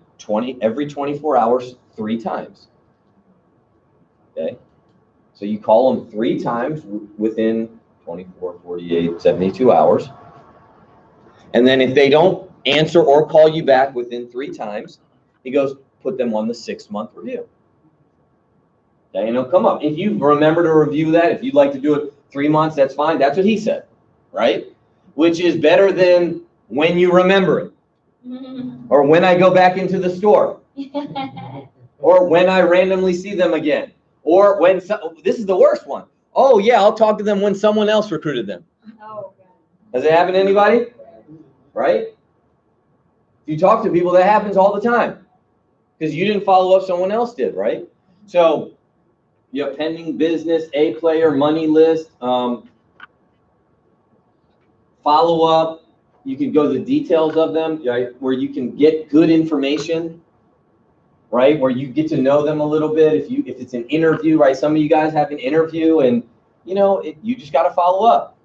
every 24 hours, 3 times. Okay? So you call them 3 times within 24, 48, 72 hours. And then if they don't answer or call you back within 3 times, he goes, put them on the 6-month review. Okay, and it'll come up. If you remember to review that, if you'd like to do it 3 months, that's fine. That's what he said, right? Which is better than when you remember it. Or when I go back into the store. Or when I randomly see them again. Or when, this is the worst one. Oh yeah, I'll talk to them when someone else recruited them. Oh, has it happened to anybody? Right? If you talk to people, that happens all the time. Because you didn't follow up, someone else did, right? So you have pending business, A player, money list, follow up. You can go to the details of them, right? Where you can get good information, right? Where you get to know them a little bit. If it's an interview, right? Some of you guys have an interview, and you know you just got to follow up.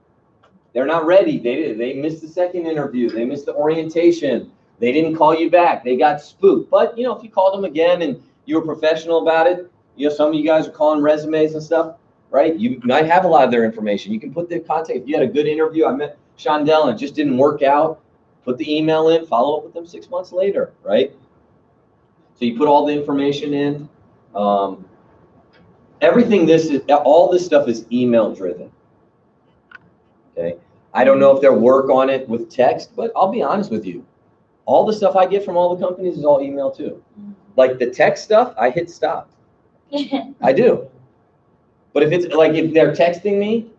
They're not ready. They missed the second interview. They missed the orientation. They didn't call you back. They got spooked. But you know, if you called them again and you were professional about it, some of you guys are calling resumes and stuff, right? You might have a lot of their information. You can put the contact. If you had a good interview, I met Shondell and it just didn't work out, put the email in, follow up with them 6 months later, right? So you put all the information in. All this stuff is email driven. Okay. I don't know if they'll work on it with text, but I'll be honest with you. All the stuff I get from all the companies is all email too. Like the text stuff, I hit stop. I do. But if it's like if they're texting me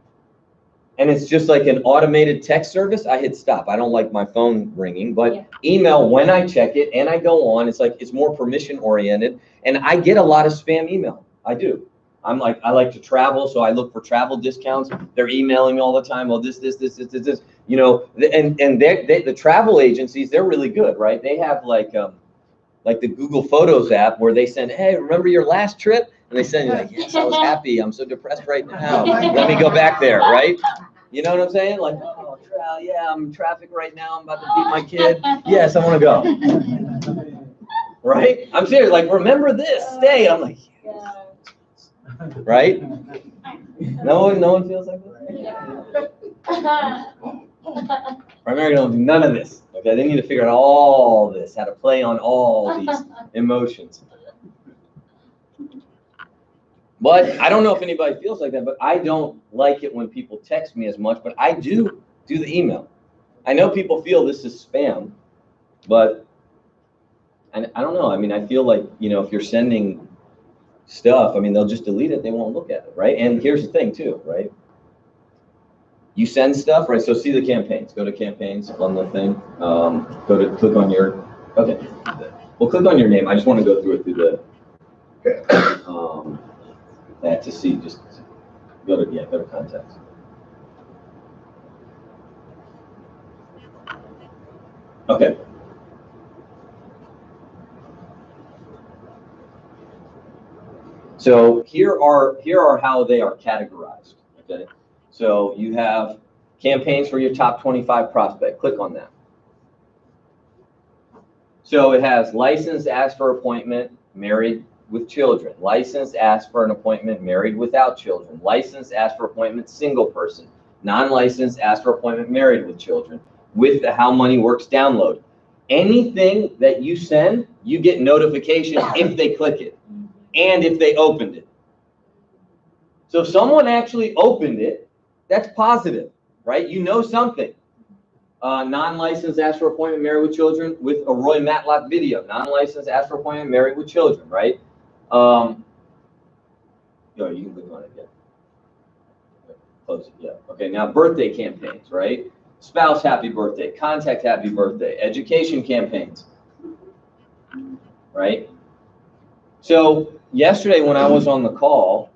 and it's just like an automated text service, I hit stop. I don't like my phone ringing, but email, when I check it and I go on, it's more permission oriented, and I get a lot of spam email. I do. I like to travel, so I look for travel discounts. They're emailing me all the time. Well, this. You know, and the travel agencies, they're really good, right? They have like the Google Photos app where they send, hey, remember your last trip? And they send you like, yes, I was happy. I'm so depressed right now. Let me go back there, right? You know what I'm saying? Like, oh, yeah, I'm in traffic right now. I'm about to beat my kid. Yes, I want to go. Right? I'm serious. Like, remember this. Stay. I'm like, yes. Right? No one feels like this? Primary don't do none of this. Okay, they need to figure out all this, how to play on all these emotions. But I don't know if anybody feels like that, but I don't like it when people text me as much, but I do the email. I know people feel this is spam, but I don't know. I mean, I feel like, if you're sending stuff, I mean, they'll just delete it. They won't look at it, right? And here's the thing too, right? You send stuff, right? So see the campaigns. Go to campaigns on the thing. Click on your, okay. Well, click on your name. I just want to go through it through that to see. Just go to contacts. Okay. So here are how they are categorized. Okay. So you have campaigns for your top 25 prospect. Click on that. So it has licensed, asked for appointment, married with children. Licensed, asked for an appointment, married without children. Licensed, asked for appointment, single person. Non-licensed, asked for appointment, married with children. With the How Money Works download. Anything that you send, you get notifications if they click it and if they opened it. So if someone actually opened it, that's positive, right? You know something. Non-licensed, asked for appointment, married with children with a Roy Matlock video. Non-licensed, asked for appointment, married with children, right? You can click on it, yeah. Close it, yeah. Okay, now birthday campaigns, right? Spouse happy birthday, contact happy birthday, education campaigns, right? So yesterday when I was on the call,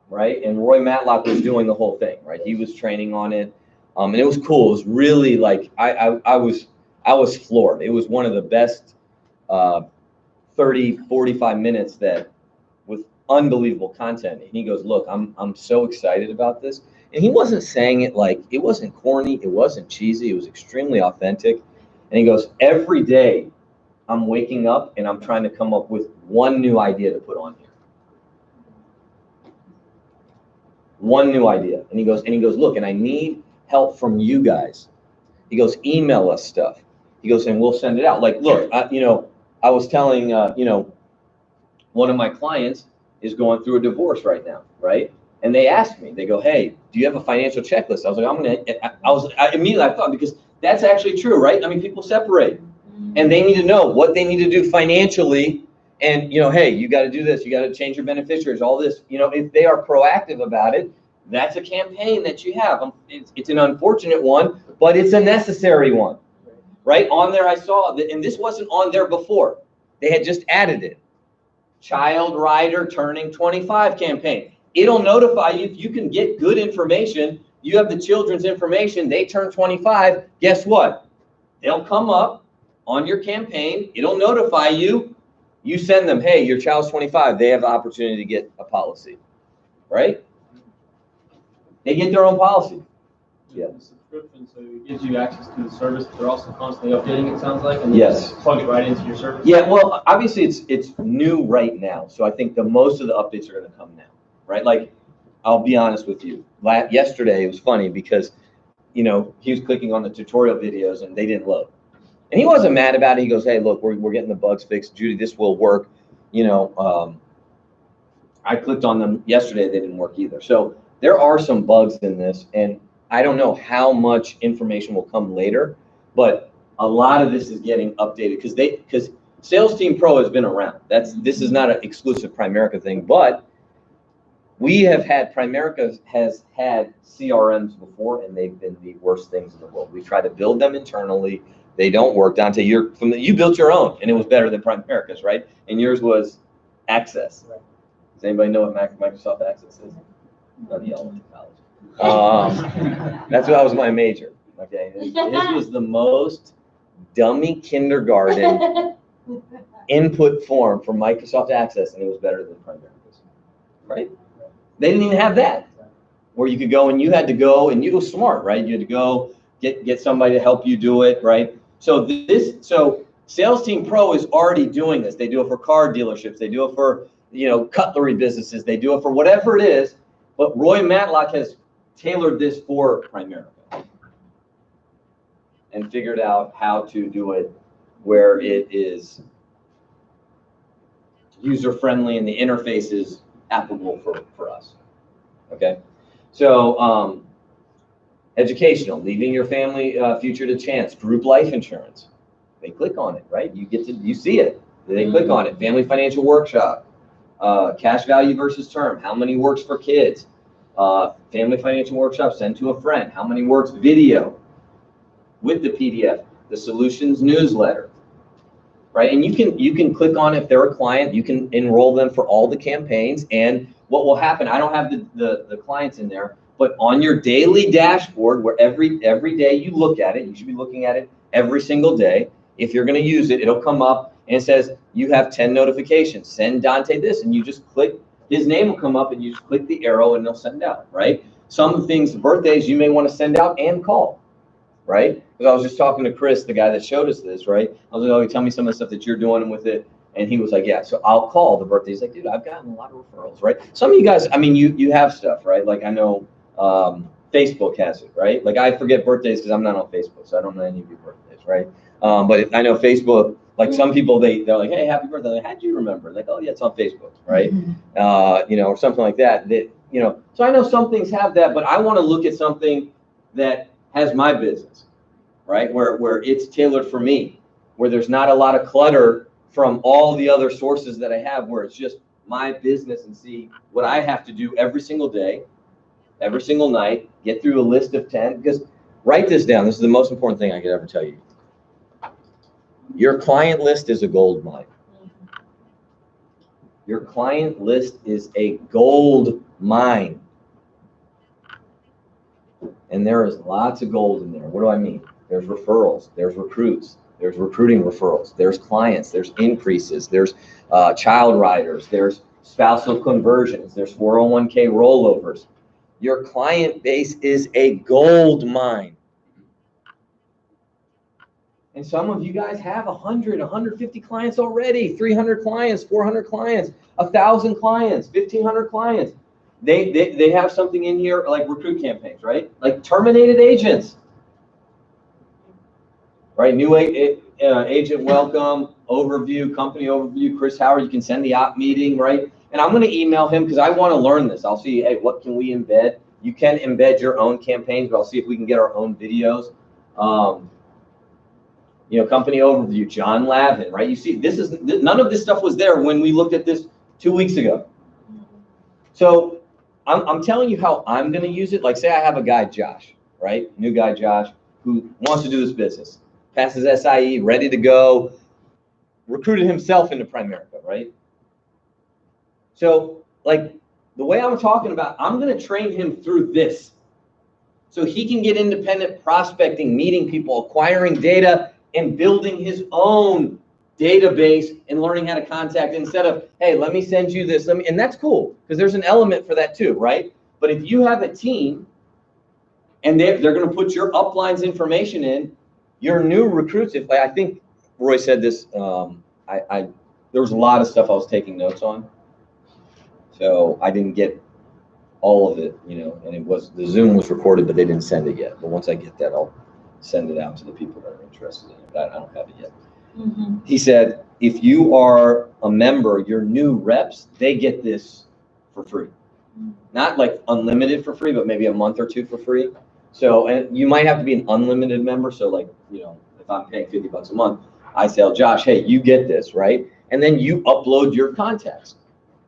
right, and Roy Matlock was doing the whole thing, right? He was training on it, and it was cool. It was really like I was floored. It was one of the best 30, 45 minutes that with unbelievable content. And he goes, look, I'm so excited about this. And he wasn't saying it like, it wasn't corny, it wasn't cheesy, it was extremely authentic. And he goes, every day I'm waking up and I'm trying to come up with one new idea to put on here. One new idea. And he goes, look, and I need help from you guys. He goes, email us stuff. He goes, and we'll send it out. Like, look, I was telling, one of my clients is going through a divorce right now, right? And they asked me, they go, hey, do you have a financial checklist? I was like, I immediately thought, because that's actually true, right? I mean, people separate and they need to know what they need to do financially. And, hey, you got to do this. You got to change your beneficiaries, all this. If they are proactive about it, that's a campaign that you have. It's an unfortunate one, but it's a necessary one, right? On there, I saw that, and this wasn't on there before. They had just added it. Child rider turning 25 campaign. It'll notify you if you can get good information. You have the children's information. They turn 25. Guess what? They'll come up on your campaign. It'll notify you. You send them, hey, your child's 25. They have the opportunity to get a policy, right? They get their own policy. Yeah. The subscription, so it gives you access to the service, but they're also constantly updating, it sounds like, and Yes. just plug it right into your service. Yeah, well, obviously it's new right now, so I think the most of the updates are going to come now, right? Like, I'll be honest with you. Yesterday it was funny because, you know, he was clicking on the tutorial videos and they didn't load, and he wasn't mad about it. He goes, "Hey, look, we're getting the bugs fixed, Judy. This will work." You know, I clicked on them yesterday; they didn't work either. So there are some bugs in this, and I don't know how much information will come later, but a lot of this is getting updated because Sales Team Pro has been around. This is not an exclusive Primerica thing, but we have had Primerica has had CRMs before, and they've been the worst things in the world. We tried to build them internally; they don't work. Dante, you built your own, and it was better than Primerica's, right? And yours was Access. Right. Does anybody know what Microsoft Access is? Oh, yeah, I went to college. That's what was my major. Okay, this was the most dummy kindergarten input form for Microsoft Access, and it was better than Primerica's, right? They didn't even have that, where you could go and you had to go and you were smart, right? You had to go get somebody to help you do it, right? So Sales Team Pro is already doing this. They do it for car dealerships. They do it for, you know, cutlery businesses. They do it for whatever it is. But Roy Matlock has tailored this for Primerica and figured out how to do it where it is user-friendly and the interface is applicable for us. Okay? So educational, leaving your family future to chance, group life insurance. They click on it, right? You see it. They click on it. Family financial workshop, cash value versus term. How many works for kids? Family financial workshop, send to a friend. How many works video with the PDF? The solutions newsletter, right? And you can click on if they're a client. You can enroll them for all the campaigns. And what will happen? I don't have the clients in there, but on your daily dashboard, where every day you look at it, you should be looking at it every single day. If you're going to use it, it'll come up and it says you have 10 notifications. Send Dante this, and you just click. His name will come up, and you just click the arrow, and they'll send out, right? Some things, birthdays, you may want to send out and call, right? Because I was just talking to Chris, the guy that showed us this, right? I was like, "Oh, tell me some of the stuff that you're doing with it." And he was like, "Yeah." So I'll call the birthdays. Like, dude, I've gotten a lot of referrals, right? Some of you guys, I mean, you have stuff, right? Like I know Facebook has it, right? Like I forget birthdays because I'm not on Facebook, so I don't know any of your birthdays, right? But I know Facebook, like some people, they're like, "Hey, happy birthday." Like, how'd you remember? Like, "Oh yeah, it's on Facebook," right? You know, or something like that. You know, so I know some things have that, but I want to look at something that has my business, right? Where it's tailored for me, where there's not a lot of clutter from all the other sources that I have, where it's just my business and see what I have to do every single day, every single night, get through a list of 10, because write this down. This is the most important thing I could ever tell you. Your client list is a gold mine. Your client list is a gold mine. And there is lots of gold in there. What do I mean? There's referrals, there's recruits, there's recruiting referrals, there's clients, there's increases, there's child riders, there's spousal conversions, there's 401k rollovers. Your client base is a gold mine. And some of you guys have 100, 150 clients already, 300 clients, 400 clients, 1,000 clients, 1,500 clients. They have something in here like recruit campaigns, right? Like terminated agents, right? New agent welcome, overview, company overview, Chris Howard. You can send the op meeting, right? And I'm going to email him because I want to learn this. I'll see, hey, what can we embed? You can embed your own campaigns, but I'll see if we can get our own videos. You know, company overview, John Lavin, right? You see, none of this stuff was there when we looked at this 2 weeks ago. So I'm telling you how I'm going to use it. Like, say I have a guy, Josh, right? New guy, Josh, who wants to do this business, passes SIE, ready to go, recruited himself into Primerica, right? So, like, the way I'm talking about, I'm going to train him through this so he can get independent prospecting, meeting people, acquiring data, and building his own database and learning how to contact instead of, hey, let me send you this. And that's cool because there's an element for that too, right? But if you have a team and they're going to put your upline's information in. Your new recruits, if I think Roy said this, there was a lot of stuff I was taking notes on, so I didn't get all of it, you know, and the Zoom was recorded, but they didn't send it yet. But once I get that, I'll send it out to the people that are interested in it. But I don't have it yet. Mm-hmm. He said, if you are a member, your new reps, they get this for free. Not like unlimited for free, but maybe a month or two for free. So, and you might have to be an unlimited member. So like, you know, if I'm paying $50 a month, I tell Josh, hey, you get this, right? And then you upload your contacts.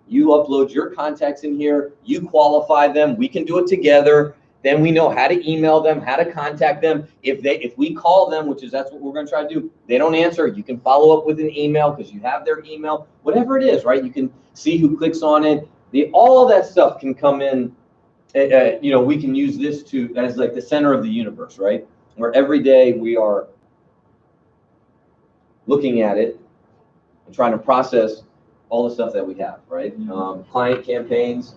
You upload your contacts in here, you qualify them, we can do it together. Then we know how to email them, how to contact them. If we call them, that's what we're going to try to do, they don't answer, you can follow up with an email because you have their email, whatever it is, right? You can see who clicks on it. All that stuff can come in. You know, we can use this as like the center of the universe, right? Where every day we are looking at it and trying to process all the stuff that we have, right? Client campaigns,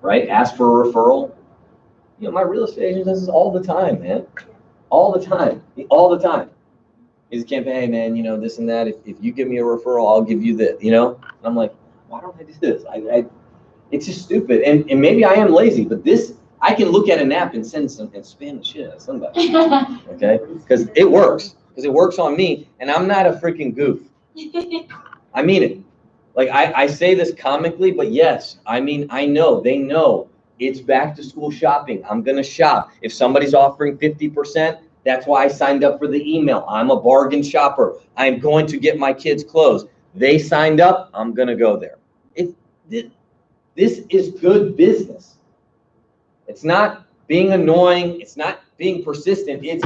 right? Ask for a referral. You know, my real estate agent does this all the time, man. All the time. He's a campaign, hey, man, you know, this and that. If you give me a referral, I'll give you this, you know? And I'm like, why don't I do this? It's just stupid. And maybe I am lazy, but this, I can look at an app and spam the shit out of somebody, okay? Because it works. Because it works on me, and I'm not a freaking goof. I mean it. Like, I say this comically, but yes, I mean, I know, they know it's back to school shopping. I'm going to shop. If somebody's offering 50%, that's why I signed up for the email. I'm a bargain shopper. I'm going to get my kids clothes. They signed up. I'm going to go there. This is good business. It's not being annoying. It's not being persistent. It's,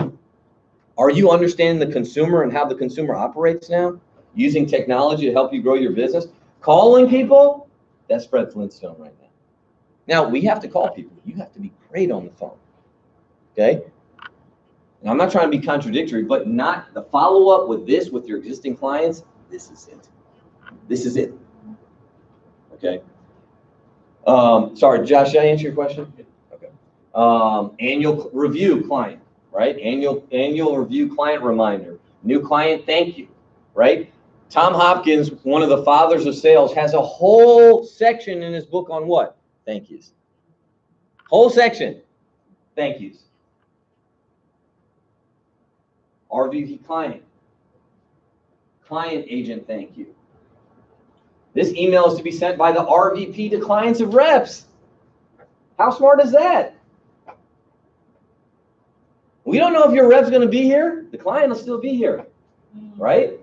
are you understanding the consumer and how the consumer operates now? Using technology to help you grow your business? Calling people? That's Fred Flintstone right now. Now, we have to call people. You have to be great on the phone, okay? And I'm not trying to be contradictory, but not the follow-up with this, with your existing clients, this is it. This is it, okay? Sorry, Josh, did I answer your question? Okay. Annual review client, right? Annual review client reminder. New client, thank you, right? Tom Hopkins, one of the fathers of sales, has a whole section in his book on what? Thank yous. Whole section, thank yous. RVP client agent, thank you. This email is to be sent by the RVP to clients of reps. How smart is that? We don't know if your rep's going to be here. The client will still be here, right?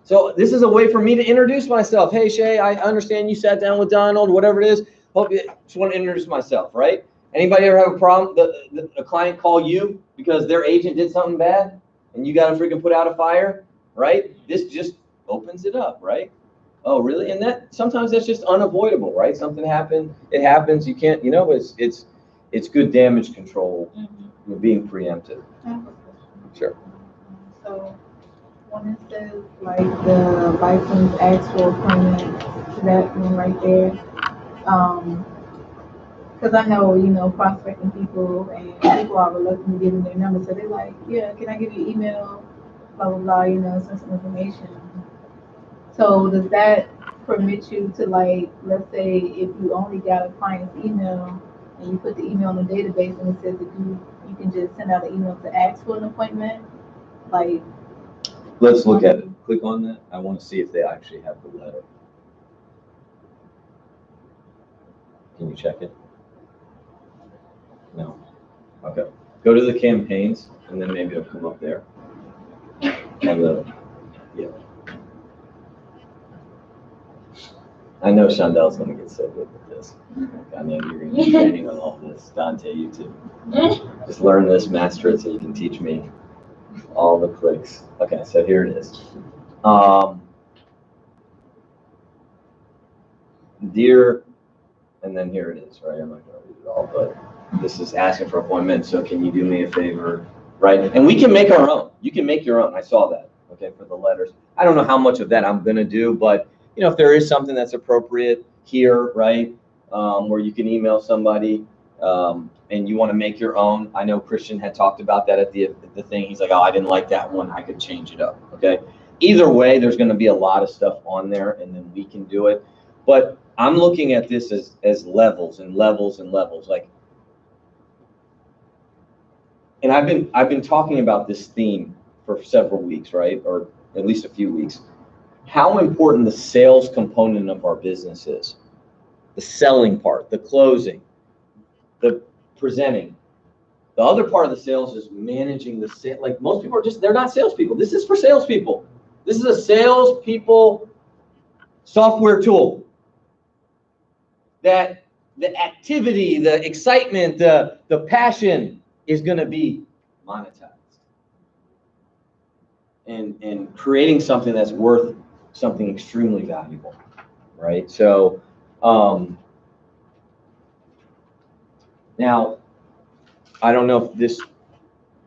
So this is a way for me to introduce myself. Hey, Shay, I understand you sat down with Donald, whatever it is. Hope you just want to introduce myself, right? Anybody ever have a problem? A client call you because their agent did something bad and you got to freaking put out a fire, right? This just opens it up, right? Oh, really? And that sometimes that's just unavoidable, right? Something happened. It happens. You can't, you know, it's good damage control. You're being preemptive. Sure. So when it says like the license actual appointment, that one right there, because I know, you know, prospecting people and people are reluctant to give them their number, so they're like, yeah, can I give you email, blah blah blah, you know, send some information. So does that permit you to, like, let's say if you only got a client's email and you put the email in the database and it says that you can just send out an email to ask for an appointment, like. Let's look at it. Click on that. I want to see if they actually have the letter. Can you check it? No. Okay. Go to the campaigns and then maybe it'll come up there. Yeah. I know Shondel's going to get so good with this. I know you're going to be training on all this. Dante, you too. Just learn this, master it, so you can teach me all the clicks. Okay, so here it is. Dear, and then here it is, right? I'm not going to read it all, but this is asking for appointment, so can you do me a favor, right? And we can make our own. You can make your own. I saw that, okay, for the letters. I don't know how much of that I'm going to do, but you know, if there is something that's appropriate here, right? where you can email somebody and you want to make your own. I know Christian had talked about that at the thing. He's like, oh, I didn't like that one. I could change it up. Okay. Either way, there's going to be a lot of stuff on there, and then we can do it. But I'm looking at this as levels and levels and levels. Like, and I've been talking about this theme for several weeks, right? Or at least a few weeks. How important the sales component of our business is. The selling part, the closing, the presenting. The other part of the sales is managing the sale. Like, most people are they're not salespeople. This is for salespeople. This is a salespeople software tool that the activity, the excitement, the passion is going to be monetized. And creating something that's worth something extremely valuable, right? So now, I don't know if this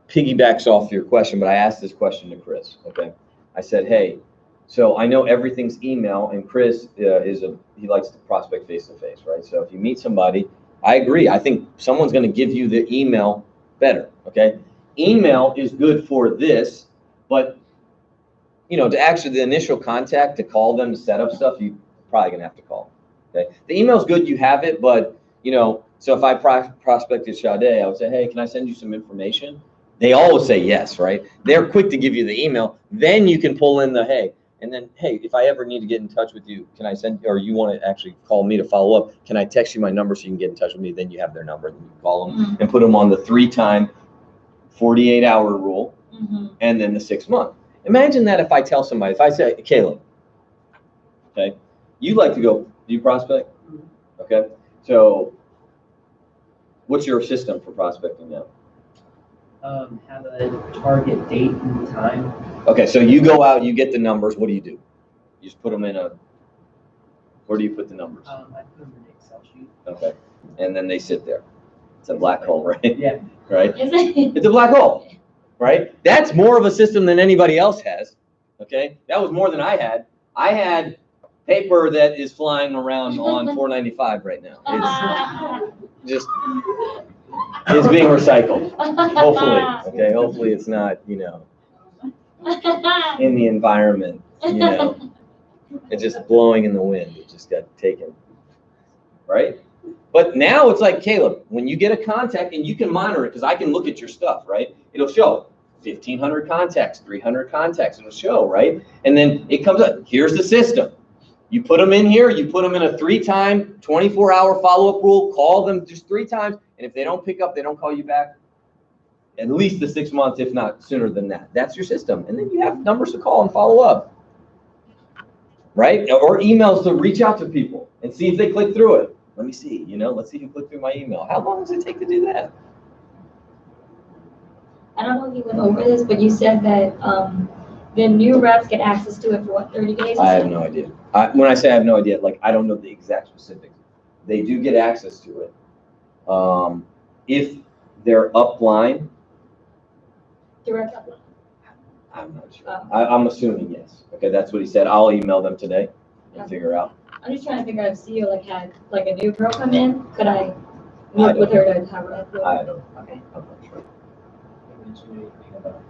piggybacks off your question, but I asked this question to Chris, okay? I said, hey, so I know everything's email, and Chris he likes to prospect face-to-face, right? So if you meet somebody, I agree. I think someone's going to give you the email better, okay? Email is good for this, but to actually the initial contact, to call them, to set up stuff, you're probably going to have to call, okay? The email's good, you have it, but, so if I prospected Sade, I would say, hey, can I send you some information? They always say yes, right? They're quick to give you the email. Then you can pull in the, hey, and then, hey, if I ever need to get in touch with you, can I send, or you want to actually call me to follow up, can I text you my number so you can get in touch with me? Then you have their number, then you can call them and put them on the 3-time 48-hour rule, and then the 6-month. Imagine that if I tell somebody, if I say, Caleb, okay, you like to go, do you prospect? Okay, so what's your system for prospecting now? Have a target date and time. Okay, so you go out, you get the numbers. What do? You just put them in where do you put the numbers? I put them in an Excel sheet. Okay, and then they sit there. It's a black hole, right? Yeah. Right? It's a black hole, right? That's more of a system than anybody else has, okay? That was more than I had. I had paper that is flying around on 495 right now. It's being recycled, hopefully, okay? Hopefully it's not, in the environment, it's just blowing in the wind. It just got taken, right? But now it's like, Caleb, when you get a contact, and you can monitor it, because I can look at your stuff, right? It'll show 1,500 contacts, 300 contacts, it'll show, right? And then it comes up, here's the system. You put them in here, you put them in a 3-time, 24-hour follow-up rule, call them just 3 times, and if they don't pick up, they don't call you back, at least the 6 months, if not sooner than that. That's your system. And then you have numbers to call and follow up, right? Or emails to reach out to people and see if they click through it. Let me see, let's see who clicked through my email. How long does it take to do that? I don't know if you went over this, but you said that the new reps get access to it for what, 30 days? I have no idea. When I say I have no idea, like, I don't know the exact specifics. They do get access to it. If they're upline, Direct upline. I'm not sure. I'm assuming yes. Okay, that's what he said. I'll email them today and figure out. I'm just trying to figure out if CEO had a new girl come in, could I meet with her to have her? I don't. Okay. I'm not sure. You mentioned anything about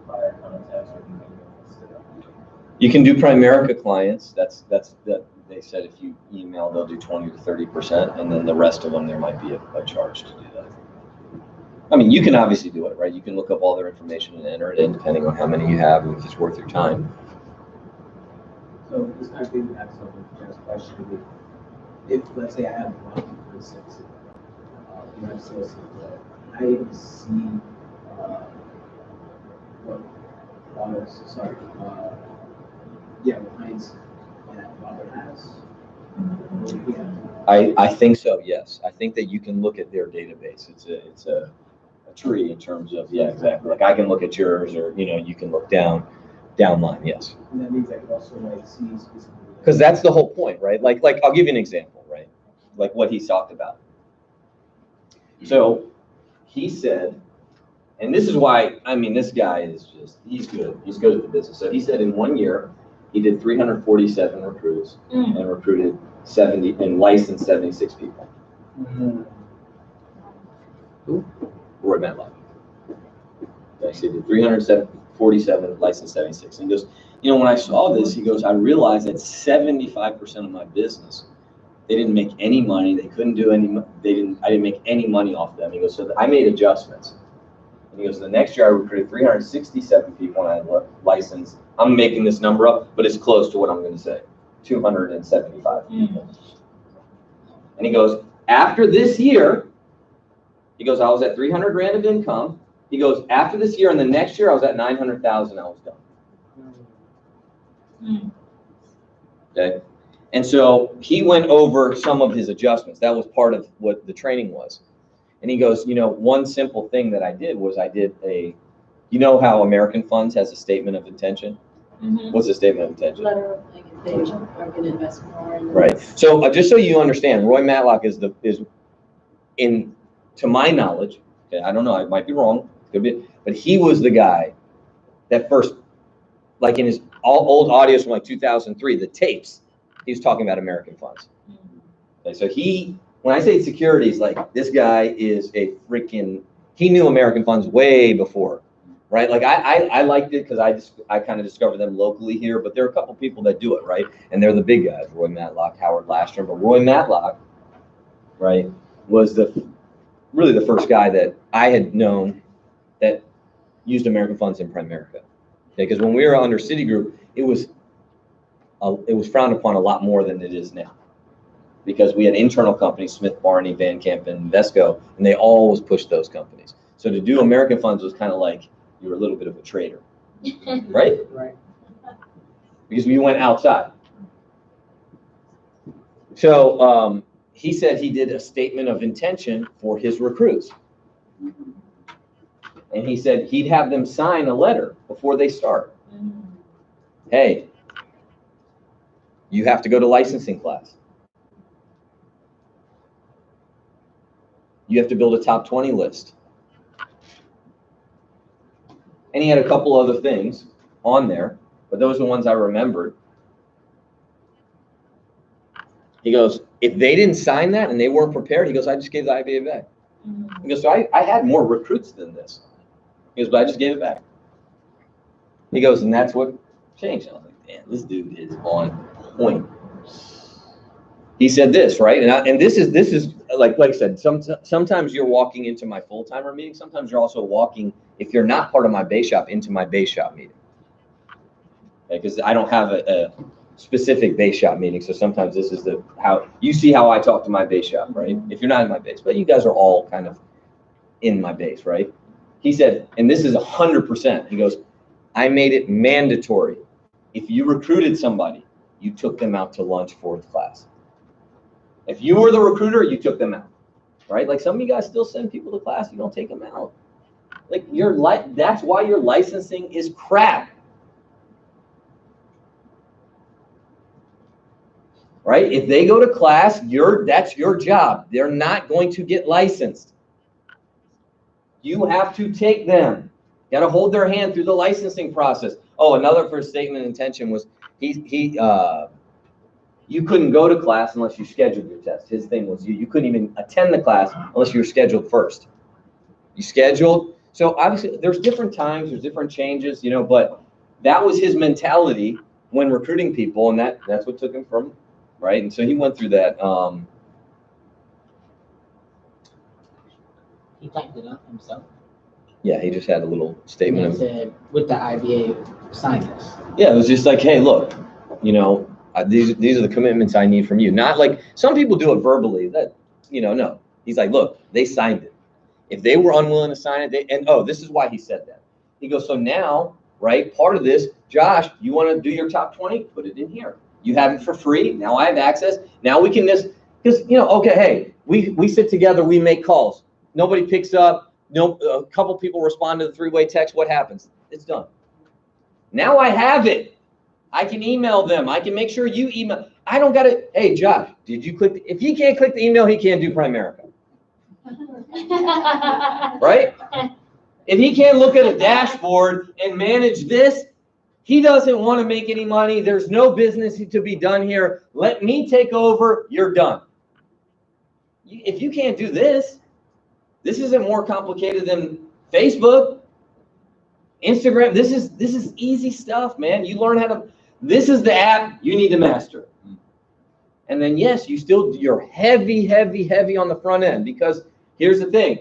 prior contacts or You can do Primerica clients. That's they said if you email, they'll do 20 to 30%, and then the rest of them there might be a charge to do that. I mean, you can obviously do it, right? You can look up all their information and enter it in, depending on how many you have, and if it's worth your time. So this kind of piggybacks on Jeff's question. If, let's say, I have one, for instance, my sales team, I see what products, clients that Robert has. I think so, yes. I think that you can look at their database. It's a tree in terms of, yeah, exactly. Like, I can look at yours, or you can look down line, yes. And that means I could also see specifically. Because that's the whole point, right? Like I'll give you an example, right? Like what he's talked about. So he said, and this is why, I mean, this guy is he's good. He's good at the business. So he said in 1 year, he did 347 recruits and recruited and licensed 76 people. Who? Roy Matlock. Actually did 347, licensed 76. And he goes, you know, when I saw this, he goes, I realized that 75% of my business, they didn't make any money. They couldn't do any, I didn't make any money off them. He goes, so I made adjustments. And he goes, the next year I recruited 367 people and I licensed, I'm making this number up, but it's close to what I'm going to say, 275 people. And he goes, after this year, he goes, I was at 300 grand of income. He goes, after this year and the next year, I was at 900,000. I was done. Okay. And so he went over some of his adjustments. That was part of what the training was. And he goes, you know, one simple thing that I did was I did you know how American Funds has a statement of intention? What's a statement of intention? Letter of like if they are going to invest more. Right. So just so you understand, Roy Matlock is to my knowledge, okay, I don't know, I might be wrong, could be, but he was the guy that first, like in his old audios from like 2003, the tapes, he was talking about American Funds. Okay, so when I say securities, like this guy is he knew American Funds way before, right? Like I liked it because I kind of discovered them locally here, but there are a couple people that do it, right? And they're the big guys, Roy Matlock, Howard Lastrom, but Roy Matlock, right, was really the first guy that I had known that used American Funds in Primerica. Because when we were under Citigroup, it was frowned upon a lot more than it is now. Because we had internal companies, Smith Barney, Van Camp, and Vesco, and they always pushed those companies. So to do American Funds was kind of like you were a little bit of a traitor, right? Right. Because we went outside. So he said he did a statement of intention for his recruits. And he said he'd have them sign a letter before they start. Hey, you have to go to licensing class. You have to build a top 20 list. And he had a couple other things on there, but those are the ones I remembered. He goes, if they didn't sign that and they weren't prepared, he goes, I just gave the IBA back. He goes, so I had more recruits than this. He goes, but I just gave it back. He goes, and that's what changed. I was like, damn, this dude is on point. He said this, right? And this is like I said, sometimes you're walking into my full-timer meeting. Sometimes you're also walking, if you're not part of my base shop, into my base shop meeting. Because I don't have a specific base shop meeting. So sometimes this is how you see how I talk to my base shop, right? If you're not in my base, but you guys are all kind of in my base, right? He said, and this is 100%. He goes, I made it mandatory. If you recruited somebody, you took them out to lunch for the class. If you were the recruiter, you took them out, right? Like some of you guys still send people to class, you don't take them out. Like that's why your licensing is crap. Right? If they go to class, that's your job. They're not going to get licensed. You have to take them. You got to hold their hand through the licensing process. Oh, another first statement of intention was you couldn't go to class unless you scheduled your test. His thing was you couldn't even attend the class unless you were scheduled first. You scheduled. So obviously there's different times, there's different changes, you know, but that was his mentality when recruiting people, and that's what took him from, right? And so he went through that. He typed it up himself. Yeah, he just had a little statement. And it said, with the IBA, sign this. Yeah, it was just like, hey, look, you know, these are the commitments I need from you. Not like some people do it verbally. That, you know, no. He's like, look, they signed it. If they were unwilling to sign it, this is why he said that. He goes, so now, right, part of this, Josh, you want to do your top 20? Put it in here. You have it for free. Now I have access. Now we can because, you know, okay, hey, we sit together, we make calls. Nobody picks up. A couple people respond to the three-way text. What happens? It's done. Now I have it. I can email them. I can make sure you email. I don't got to, hey, Josh, did you click? If he can't click the email, he can't do Primerica. Right? If he can't look at a dashboard and manage this, He doesn't want to make any money. There's no business to be done here. Let me take over. You're done. If you can't do this, this isn't more complicated than Facebook, Instagram. This is easy stuff, man. You learn how to. This is the app you need to master. And then yes, you're heavy on the front end, because here's the thing.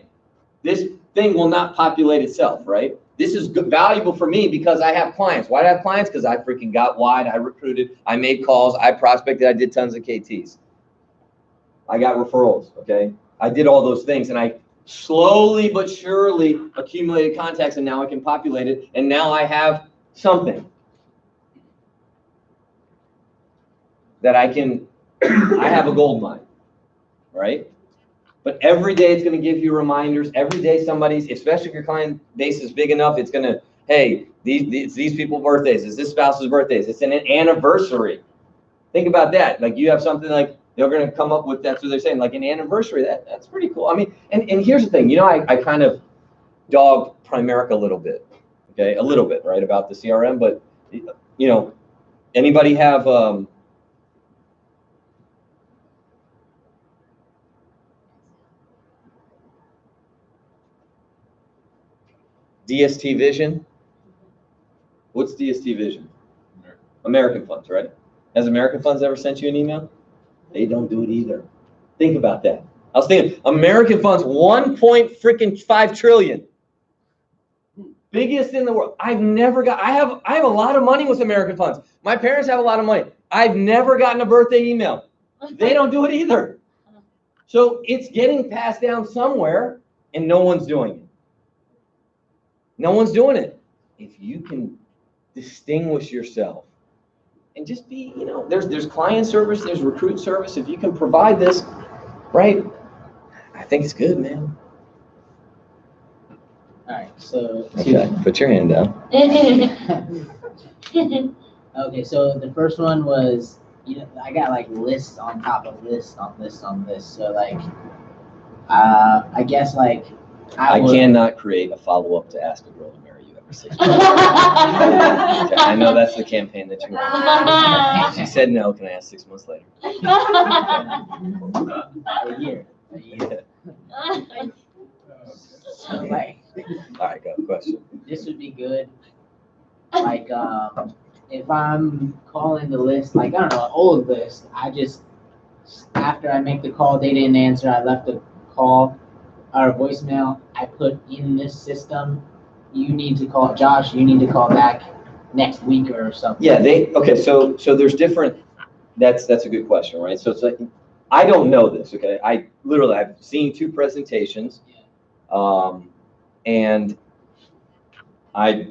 This thing will not populate itself, right? This is good, valuable for me because I have clients. Why do I have clients? Because I freaking got wide, I recruited, I made calls, I prospected, I did tons of KTs. I got referrals, okay? I did all those things, and I slowly but surely accumulated contacts, and now I can populate it, and now I have something that I have a gold mine, right? But every day it's going to give you reminders. Every day somebody's, especially if your client base is big enough, it's going to, hey, these people's birthdays, it's this spouse's birthdays, it's an anniversary. Think about that. Like you have something like, they're going to come up with, that's what they're saying, like an anniversary. That's pretty cool. I mean, and here's the thing, I kind of dog Primerica a little bit, okay? A little bit, right, about the CRM, but, anybody have, DST Vision? What's DST Vision? American Funds, right? Has American Funds ever sent you an email? They don't do it either. Think about that. I was thinking, American Funds, 1.5 trillion. Biggest in the world. I have a lot of money with American Funds. My parents have a lot of money. I've never gotten a birthday email. They don't do it either. So it's getting passed down somewhere, and no one's doing it. No one's doing it. If you can distinguish yourself and just be, there's client service, there's recruit service. If you can provide this, right, I think it's good, man. All right, so. Okay, put your hand down. Okay, so the first one was, I got like lists on top of lists on lists on lists. So like, I guess like, I cannot create a follow-up to Ask a Girl to Marry You every 6 months. Okay, I know that's the campaign that you want. She said no. Can I ask 6 months later? A year. So like, all right, got a question. This would be good. Like, if I'm calling the list, like, I don't know, an old list, after I make the call, they didn't answer, I left a call or a voicemail, I put in this system, you need to call Josh, you need to call back next week or something. Yeah, okay, so there's different, that's a good question, right? So it's like, I don't know this, okay? I've seen 2 presentations, and I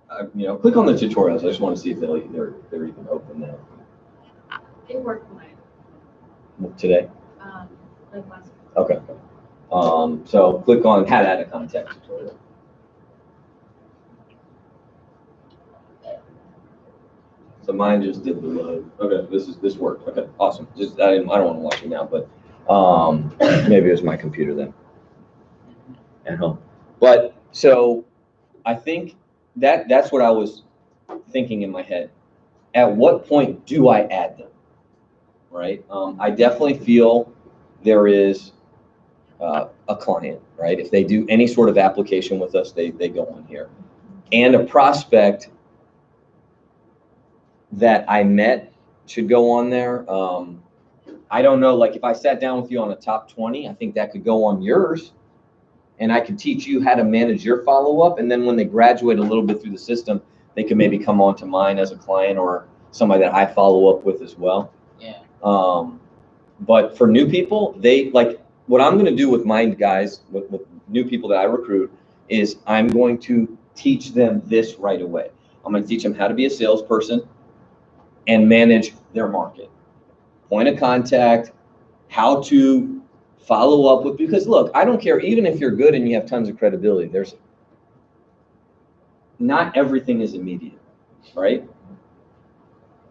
click on the tutorials. I just want to see if they're even open now. It worked fine. Today? Like last week. Okay. So click on how to add a contact tutorial. So mine just did the load. Okay, this worked. Okay, awesome. Just I don't want to watch it now, but maybe it was my computer then at home. But so I think that's what I was thinking in my head. At what point do I add them? Right? I definitely feel there is a client, right? If they do any sort of application with us, they go on here. And a prospect that I met should go on there. I don't know, like if I sat down with you on a top 20, I think that could go on yours. And I could teach you how to manage your follow-up. And then when they graduate a little bit through the system, they can maybe come on to mine as a client or somebody that I follow up with as well. Yeah. But for new people, what I'm going to do with my guys, with new people that I recruit, is I'm going to teach them this right away. I'm going to teach them how to be a salesperson and manage their market. Point of contact, how to follow up with, because look, I don't care, even if you're good and you have tons of credibility, not everything is immediate, right?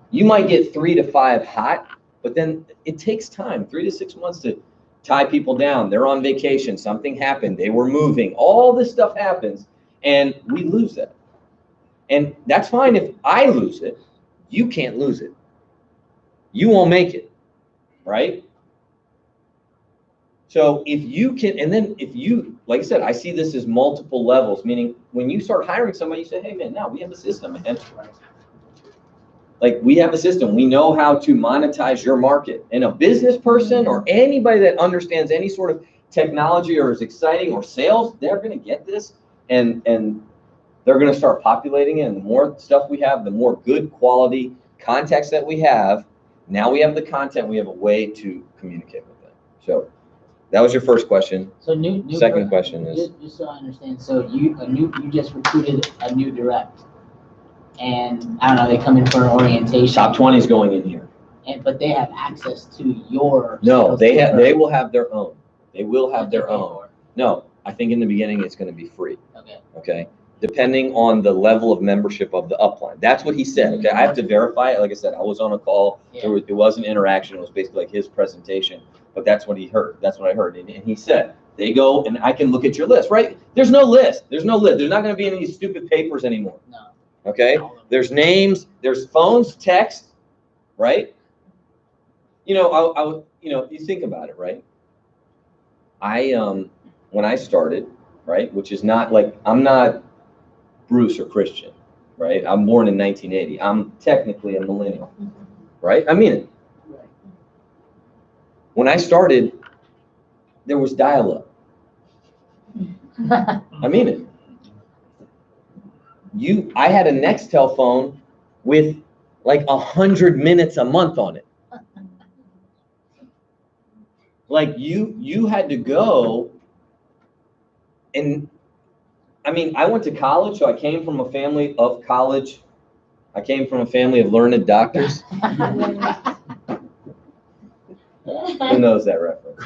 You might get 3 to 5 hot, but then it takes time, 3 to 6 months to tie people down. They're on vacation, something happened, they were moving, all this stuff happens, and we lose that. And that's fine if I lose it. You can't lose it. You won't make it, right? So if you can, and then if you, like I said, I see this as multiple levels, meaning when you start hiring somebody, you say, hey man, now we have a system, man. Like we have a system. We know how to monetize your market. And a business person or anybody that understands any sort of technology or is exciting or sales, they're going to get this and they're going to start populating it. And the more stuff we have, the more good quality contacts that we have. Now we have the content, we have a way to communicate with them. So that was your first question. So new Second question is, just so I understand. So you just recruited a new direct, and I don't know, they come in for an orientation. top 20 is going in here. But they have access to your. No, they will have their own. They will have their own. No, I think in the beginning it's going to be free. Okay. Okay. Depending on the level of membership of the upline. That's what he said. Okay. I have to verify it. Like I said, I was on a call. Yeah. It was an interaction. It was basically like his presentation. But that's what he heard. That's what I heard. And he said, they go and I can look at your list, right? There's no list. There's no list. There's not going to be any stupid papers anymore. No. Okay. There's names. There's phones, text, right? You know, you think about it, right? When I started, right, which is not like, I'm not Bruce or Christian, right? I'm born in 1980. I'm technically a millennial, right? I mean it. When I started, there was dial-up. I mean it. I had a Nextel phone with like 100 minutes a month on it. Like you had to go, and I mean, I went to college, so I came from a family of college. I came from a family of learned doctors. Who knows that reference?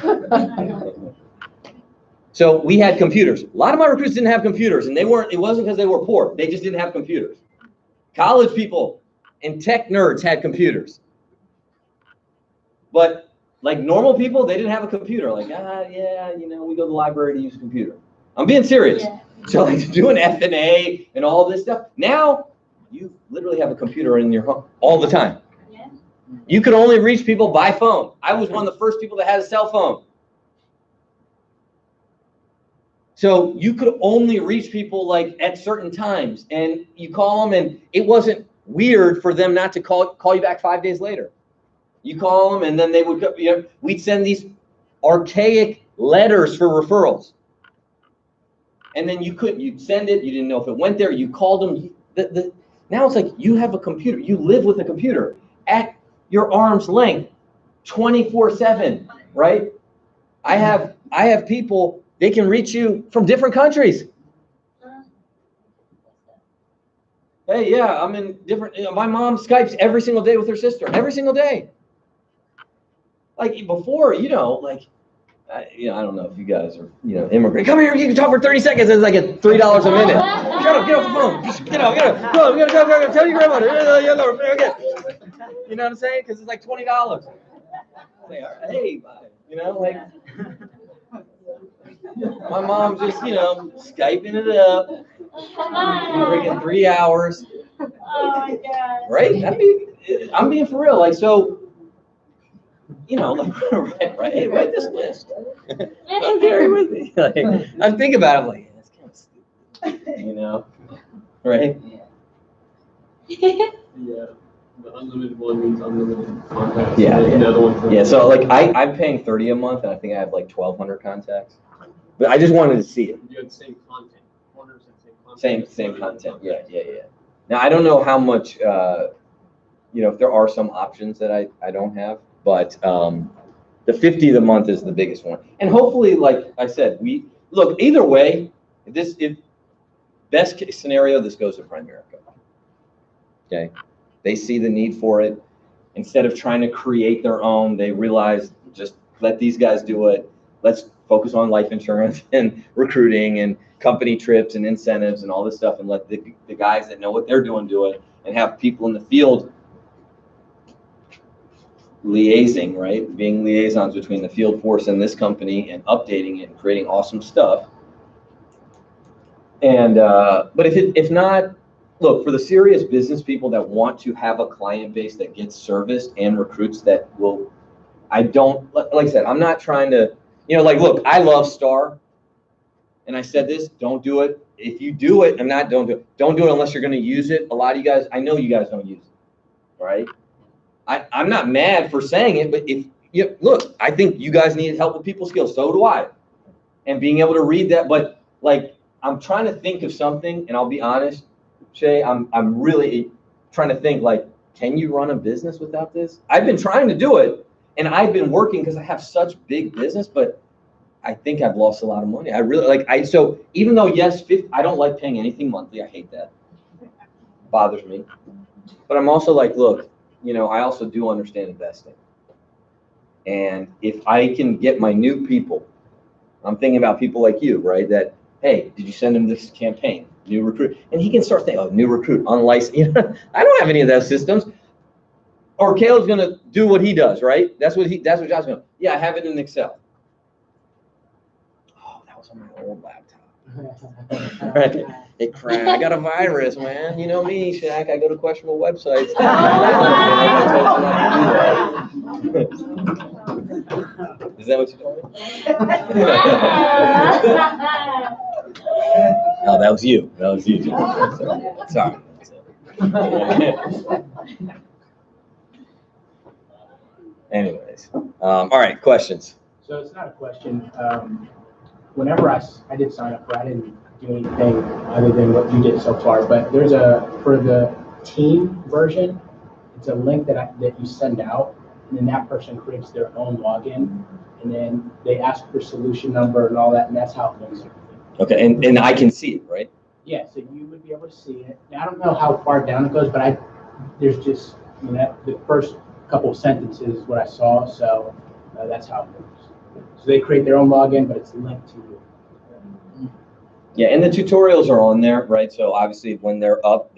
So we had computers. A lot of my recruits didn't have computers, and it wasn't because they were poor. They just didn't have computers. College people and tech nerds had computers. But like normal people, they didn't have a computer. Like, yeah, we go to the library to use a computer. I'm being serious. Yeah. So like doing F&A and all this stuff. Now you literally have a computer in your home all the time. Yeah. You could only reach people by phone. I was one of the first people that had a cell phone. So you could only reach people like at certain times, and you call them, and it wasn't weird for them not to call you back 5 days later. You call them, and then they would, we'd send these archaic letters for referrals. And then you'd send it, you didn't know if it went there, you called them. Now it's like you have a computer, you live with a computer at your arm's length, 24/7, right? I have people, they can reach you from different countries. Hey, yeah, I'm in different, my mom Skypes every single day with her sister, every single day. Like before, I don't know if you guys are, immigrant. Come here, you can talk for 30 seconds. It's like $3 a minute. Shut up, get off the phone. Just get out. Go, we gotta go. Tell your grandmother. You know what I'm saying? Because it's like $20. Say, hey, bye. My mom's just, Skyping it up. Freaking 3 hours. Oh my God. Right? I'm being for real. Like, so. Right? Hey, write this list. I'm very with me. I'm thinking about it. I'm like, that's kind of stupid. Right? Yeah. The unlimited one means unlimited contacts. Yeah. So like, I'm paying $30 a month, and I think I have like 1,200 contacts. But I just wanted to see it. You had the same content. 100% same content. Same content. Yeah. Now I don't know how much. If there are some options that I don't have. But the $50 a month is the biggest one. And hopefully, like I said, either way, if best case scenario, this goes to Primerica. Okay. They see the need for it. Instead of trying to create their own, they realize just let these guys do it. Let's focus on life insurance and recruiting and company trips and incentives and all this stuff, and let the guys that know what they're doing do it, and have people in the field liaising, right? Being liaisons between the field force and this company, and updating it and creating awesome stuff. And but if not, look, for the serious business people that want to have a client base that gets serviced and recruits that will, like I said, I'm not trying to, like, look, I love Star. And I said this, don't do it. If you do it, don't do it. Don't do it unless you're going to use it. A lot of you guys, I know you guys don't use it, right? I'm not mad for saying it, but look, I think you guys need help with people skills. So do I. And being able to read that, but like, I'm trying to think of something, and I'll be honest, Shay, I'm really trying to think, like, can you run a business without this? I've been trying to do it, and I've been working because I have such big business, but I think I've lost a lot of money. I really so even though, yes, I don't like paying anything monthly. I hate that. Bothers me. But I'm also like, look, I also do understand investing. And if I can get my new people, I'm thinking about people like you, right? That, hey, did you send him this campaign? New recruit. And he can start thinking, oh, new recruit, unlicensed. I don't have any of those systems. Or Caleb's going to do what he does, right? That's what Josh's going to. Yeah, I have it in Excel. Oh, that was on my old laptop. Right? It crashed. I got a virus, man. You know me, Shaq. I go to questionable websites. Is that what you told me? No, that was you. That was you, John. Sorry. Anyways, all right, questions. So it's not a question. Whenever I did sign up for it, I didn't do anything other than what you did so far, but there's for the team version, it's a link that you send out, and then that person creates their own login, and then they ask for solution number and all that, and that's how it goes. Okay, and I can see it, right? Yeah, so you would be able to see it. Now, I don't know how far down it goes, but there's just, the first couple of sentences what I saw, so that's how it goes. So they create their own login, but it's linked to you. Yeah, and the tutorials are on there, right? So obviously when they're up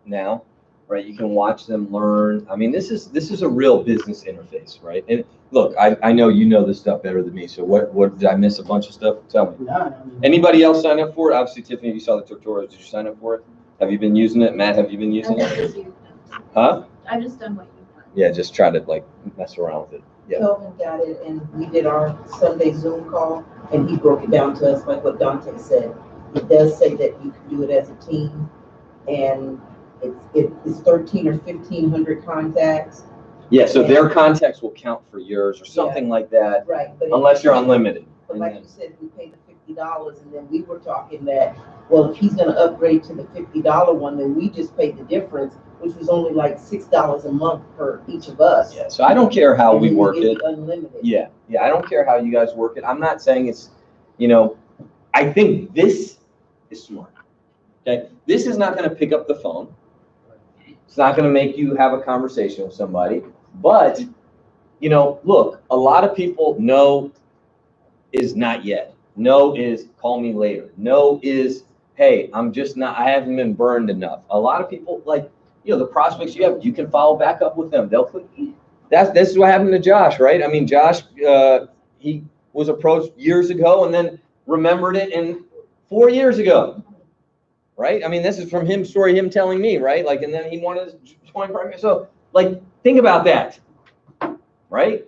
now, right? You can watch them learn. I mean, this is a real business interface, right? And look, I know you know this stuff better than me. So what did I miss a bunch of stuff? Tell me. No, Anybody else sign up for it? Obviously, Tiffany, you saw the tutorials. Did you sign up for it? Have you been using it? Matt, have you been using it? Huh? I've just done what you've done. Yeah, just try to like mess around with it. Yeah. Kelvin got it, and we did our Sunday Zoom call, and he broke it down to us like what Dante said. It does say that you can do it as a team, and it's 1,300 or 1,500 contacts. Yeah, so their contacts will count for yours or something like that. Right. But unless you're unlimited. But like you said, we pay the $50, and then we were talking that, well, if he's going to upgrade to the $50 one, then we just pay the difference, which was only like $6 a month per each of us. Yeah, so I don't care how we work it. Unlimited. Yeah, I don't care how you guys work it. I'm not saying it's, I think this is smart. Okay, this is not going to pick up the phone. It's not going to make you have a conversation with somebody. But, look, a lot of people know is not yet. No is call me later. No is, hey, I haven't been burned enough. A lot of people, like, the prospects you have, you can follow back up with them. They'll click. This is what happened to Josh, right? I mean, Josh, he was approached years ago and then remembered it 4 years ago, right? I mean, this is from him telling me, right? Like, and then he wanted to join. So, like, think about that, right?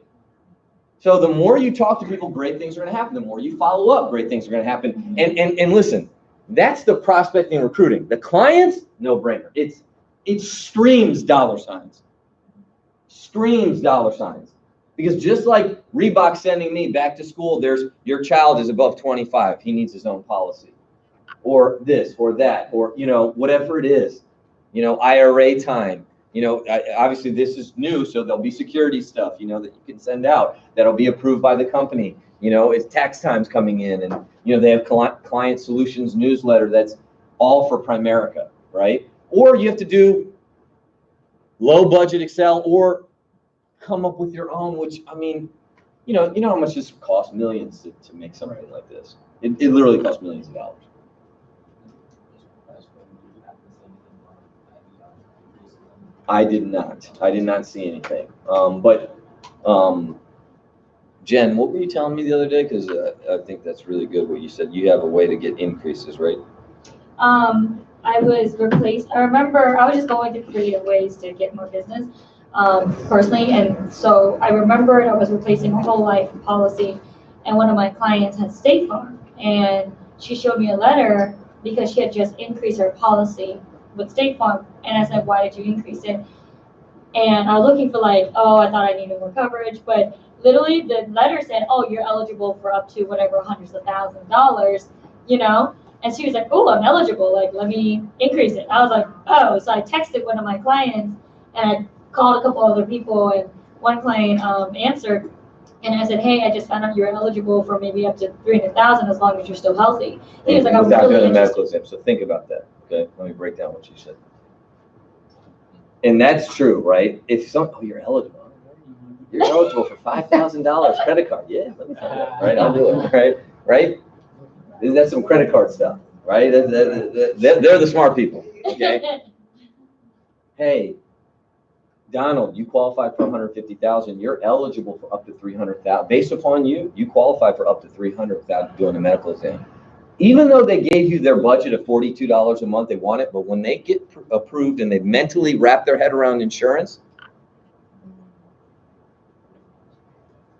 So the more you talk to people, great things are going to happen. The more you follow up, great things are going to happen. And listen, that's the prospecting and recruiting. The clients, no brainer. It screams dollar signs. Screams dollar signs. Because just like Reebok sending me back to school, your child is above 25. He needs his own policy. Or this or that, or, whatever it is. IRA time. Obviously this is new, so there'll be security stuff, that you can send out that'll be approved by the company. It's tax time's coming in, and, they have client solutions newsletter that's all for Primerica, right? Or you have to do low budget Excel or come up with your own, which, I mean, you know how much this costs? Millions to make something like this. It literally costs millions of dollars. I did not see anything. Jen, what were you telling me the other day? Because I think that's really good what you said. You have a way to get increases, right? I was replaced. I remember I was just going through creative ways to get more business, personally. And so I remembered I was replacing my whole life policy, and one of my clients had State Farm, and she showed me a letter because she had just increased her policy with State Farm. And I said, why did you increase it? And I was looking for like, oh, I thought I needed more coverage, but literally the letter said, oh, you're eligible for up to whatever hundreds of thousands of dollars, you know? And she was like, oh, I'm eligible, like, let me increase it. I was like, oh, so I texted one of my clients and I called a couple other people, and one client answered, and I said, hey, I just found out you're eligible for maybe up to 300,000 as long as you're still healthy. He was like, I'm Without really doing a interested. medical exam, so think about that, okay? Let me break down what she said. And that's true, right? If some, oh, you're eligible. You're eligible for $5,000 credit card. Yeah, let me find out, right? I'll do it, right? Right? That's some credit card stuff, right? They're the smart people, okay? Hey, Donald, you qualify for 150,000. You're eligible for up to 300,000. Based upon you, you qualify for up to 300,000 doing a medical exam. Even though they gave you their budget of $42 a month, they want it, but when they get approved and they mentally wrap their head around insurance,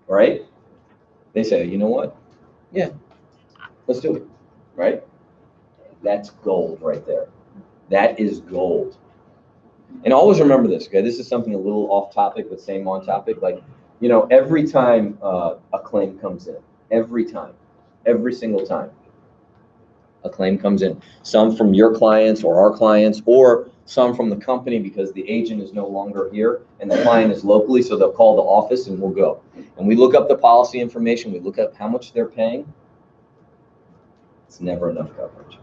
right? They say, you know what? Yeah, let's do it, right? That's gold right there. That is gold. And always remember this, okay? This is something a little off topic, but same on topic. Like, you know, every time a claim comes in, every single time a claim comes in, some from your clients or our clients, or some from the company because the agent is no longer here and the client is locally, so they'll call the office and we'll go. And we look up the policy information, we look up how much they're paying. It's never enough coverage.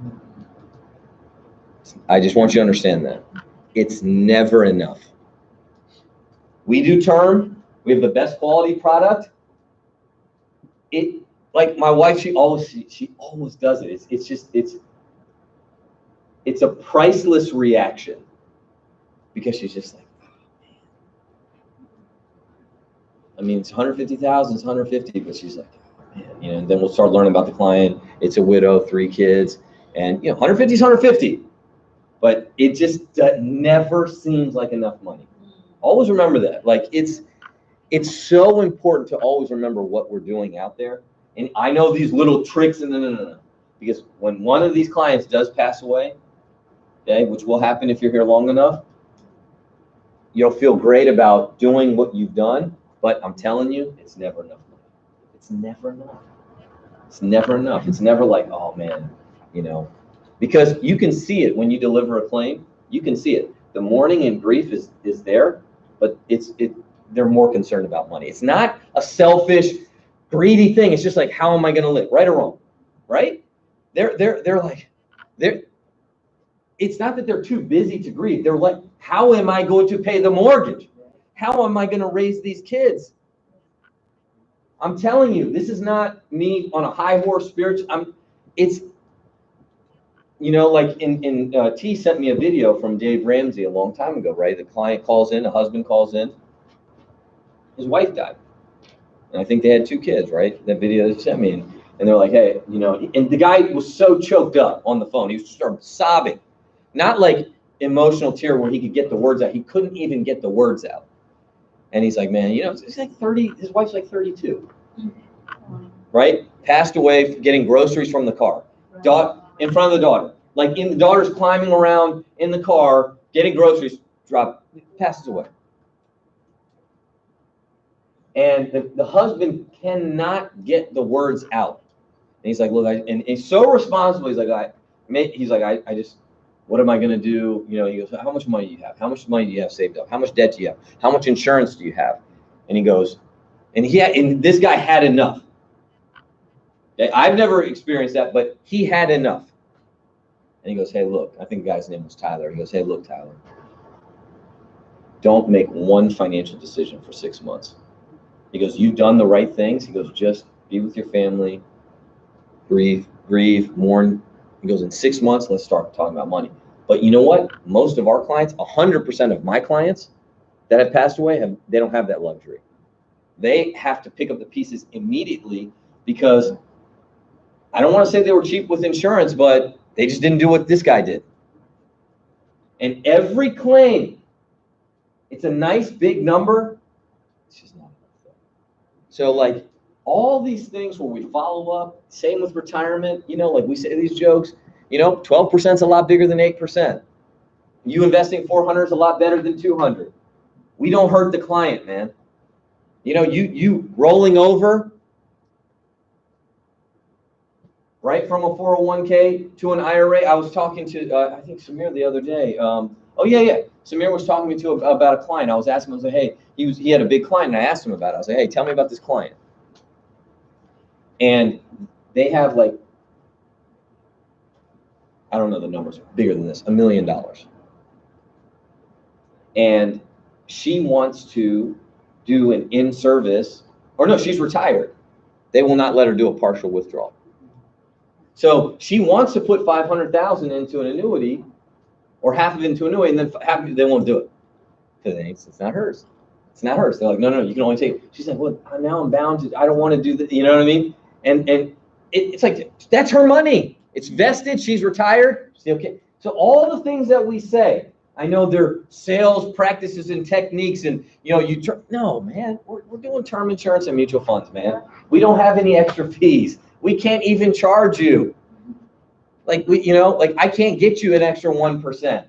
I just want you to understand that. It's never enough. We do term, we have the best quality product. Like my wife, she always does it. It's a priceless reaction because she's just like, oh, man. I mean, it's 150,000, it's 150, but she's like, oh, man, you know. And then we'll start learning about the client. It's a widow, 3 kids, and you know, 150 is 150, but it just never seems like enough money. Always remember that. Like it's so important to always remember what we're doing out there. And I know these little tricks, and no. Because when one of these clients does pass away, okay, which will happen if you're here long enough, you'll feel great about doing what you've done, but I'm telling you, it's never enough money. It's never enough. It's never enough. It's never like, oh man, you know, because you can see it when you deliver a claim. You can see it. The mourning and grief is there, but they're more concerned about money. It's not a selfish, greedy thing. It's just like, how am I going to live, right or wrong, right? It's not that they're too busy to grieve. They're like, how am I going to pay the mortgage? How am I going to raise these kids? I'm telling you, this is not me on a high horse spiritual. It's, you know, like T sent me a video from Dave Ramsey a long time ago, right? The client calls in, a husband calls in, his wife died. And I think they had 2 kids, right? That video they sent me. And they're like, hey, you know, and the guy was so choked up on the phone. He was starting sobbing. Not like emotional tear where he could get the words out. He couldn't even get the words out. And he's like, man, you know, it's like 30, his wife's like 32, right? Passed away getting groceries from the car. In front of the daughter. Like the daughter's climbing around in the car, getting groceries, passes away. And the husband cannot get the words out. And he's like, look, and he's so responsible. He's like, I just, what am I going to do? You know, he goes, how much money do you have? How much money do you have saved up? How much debt do you have? How much insurance do you have? And he goes, and this guy had enough. Okay? I've never experienced that, but he had enough. And he goes, hey, look, I think the guy's name was Tyler. He goes, hey, look, Tyler, don't make one financial decision for 6 months. He goes, you've done the right things. He goes, just be with your family, grieve, mourn. He goes, in 6 months, let's start talking about money. But you know what? Most of our clients, 100% of my clients that have passed away, they don't have that luxury. They have to pick up the pieces immediately because I don't want to say they were cheap with insurance, but they just didn't do what this guy did. And every claim, it's a nice big number. It's just not enough. So like all these things where we follow up, same with retirement, you know, like we say these jokes, you know, 12% is a lot bigger than 8%. You investing 400 is a lot better than 200. We don't hurt the client, man. You know, you rolling over, right, from a 401k to an IRA. I was talking to, I think Samir the other day. Oh yeah. Samir was talking to me about a client. I was asking him, I was like, hey, he had a big client, and I asked him about it. I was like, hey, tell me about this client. And they have like, I don't know the numbers, bigger than this, $1 million. And she wants to do an in-service, or no, she's retired. They will not let her do a partial withdrawal. So she wants to put 500,000 into an annuity, or half of it into an annuity, and then half of it, they won't do it because it's not hers. It's not hers. They're like, no, you can only take. She's like, well, now I'm bound to. I don't want to do that. You know what I mean? And it's like that's her money. It's vested. She's retired. She's okay. So all the things that we say, I know they're sales practices and techniques, and you know, no, man, we're doing term insurance and mutual funds, man. We don't have any extra fees. We can't even charge you. Like I can't get you an extra 1%.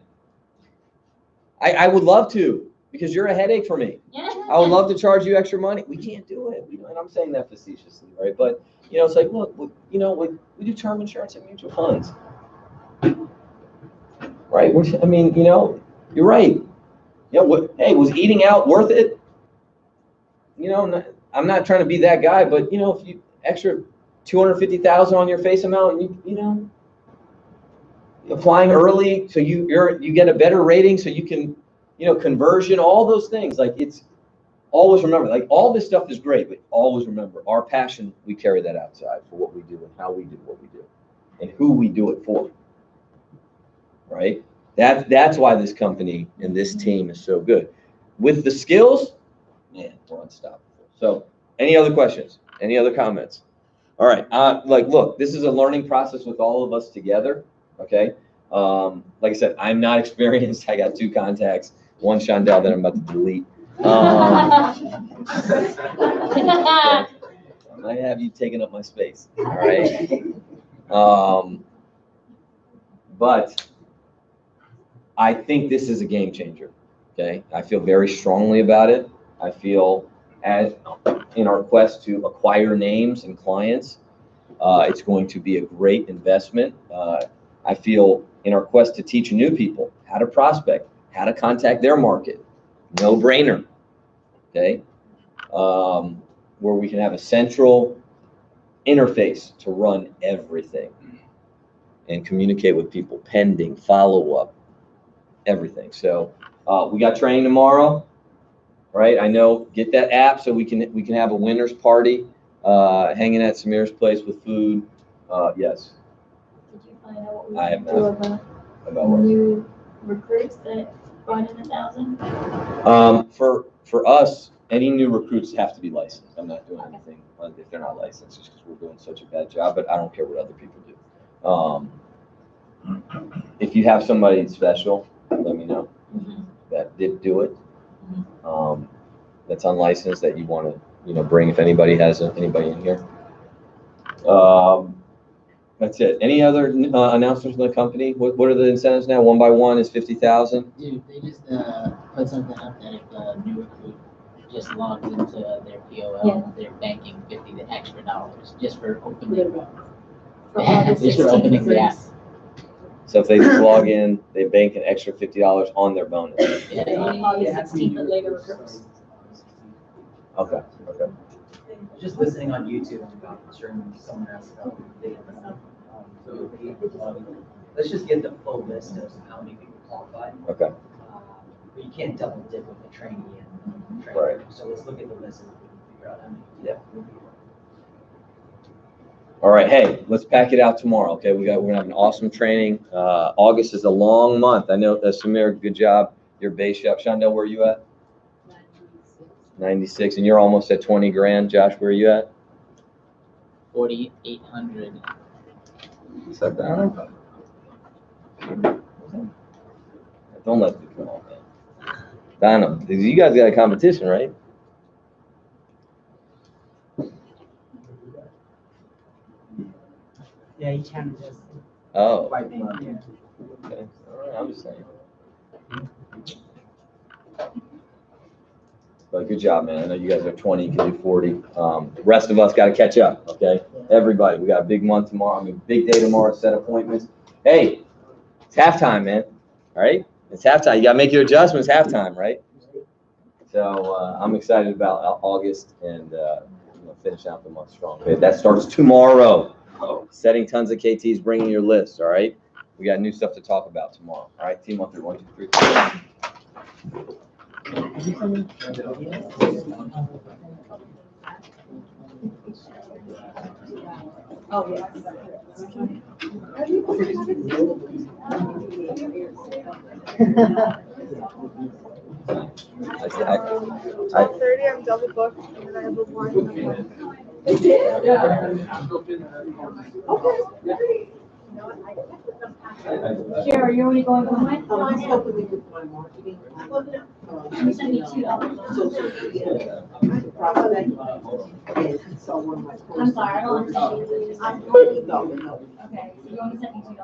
I would love to, because you're a headache for me. I would love to charge you extra money. We can't do it. And I'm saying that facetiously, right? But it's like, look, we do term insurance and mutual funds, right? I mean, you're right. Hey, was eating out worth it? I'm not trying to be that guy, but if you extra 250,000 on your face amount, and applying early, so you get a better rating, so you can, conversion, all those things. Like, it's always remember, like, all this stuff is great, but always remember our passion. We carry that outside for what we do and how we do what we do, and who we do it for. Right? That's why this company and this team is so good. With the skills, man, we're unstoppable. So, any other questions? Any other comments? All right. Look, this is a learning process with all of us together. Okay. Like I said, I'm not experienced. I got 2 contacts. One Shondell that I'm about to delete. I might have you taking up my space. All right. But I think this is a game changer. Okay. I feel very strongly about it. I feel as in our quest to acquire names and clients, it's going to be a great investment. I feel in our quest to teach new people how to prospect, how to contact their market, no brainer. Okay. Where we can have a central interface to run everything and communicate with people, pending, follow up, everything. So we got training tomorrow, right? I know, get that app so we can have a winner's party, hanging at Samir's place with food. Yes. Did you find out what we I have can do not. about new recruits that brought in 1,000? For us, any new recruits have to be licensed. I'm not doing anything if they're not licensed, just because we're doing such a bad job, but I don't care what other people do. If you have somebody special, let me know that did do it. That's unlicensed that you want to, bring, if anybody has anybody in here. That's it. Any other announcements from the company? What are the incentives now? 1 by 1 is 50,000. Dude, they just put something up that if a new recruit just logs into their POL, they're banking $50 extra just for opening. Just for opening the app. So if they just log in, they bank an extra $50 on their bonus. August 16th, later recruits. Okay. Just listening on YouTube about ensuring someone else let's just get the full list of how many people qualify. Okay. But you can't double dip with the trainee and trainer. Right. So let's look at the list and figure out how many. Yeah. All right. Hey, let's pack it out tomorrow. Okay. We're gonna have an awesome training. August is a long month. I know, Samir, good job. Your base shop. Shondell, where are you at? 96, and you're almost at 20 grand. Josh, where are you at? 4,800. Set that. Don't let it come on, man. Donna, you guys got a competition, right? Yeah, he kind of just. Oh. Like, yeah. Okay. All right, I'm just saying. But good job, man. I know you guys are 20, you can do 40. The rest of us got to catch up, okay? Everybody, we got a big month tomorrow. I mean, big day tomorrow, set appointments. Hey, it's halftime, man. All right? It's halftime. You got to make your adjustments halftime, right? So I'm excited about August and finish out the month strong. Okay, that starts tomorrow. Setting tons of KTs, bringing your list, all right? We got new stuff to talk about tomorrow. All right, team up there, 1, 2, 3. Oh, yeah. I 12:30, I'm double booked, and then I have a blind. Sure, you're only going one way? I was hoping we could find marketing. Can you send me $2? And so one of my. I'm sorry, I don't understand. Okay, so Okay, so you only sent me $2?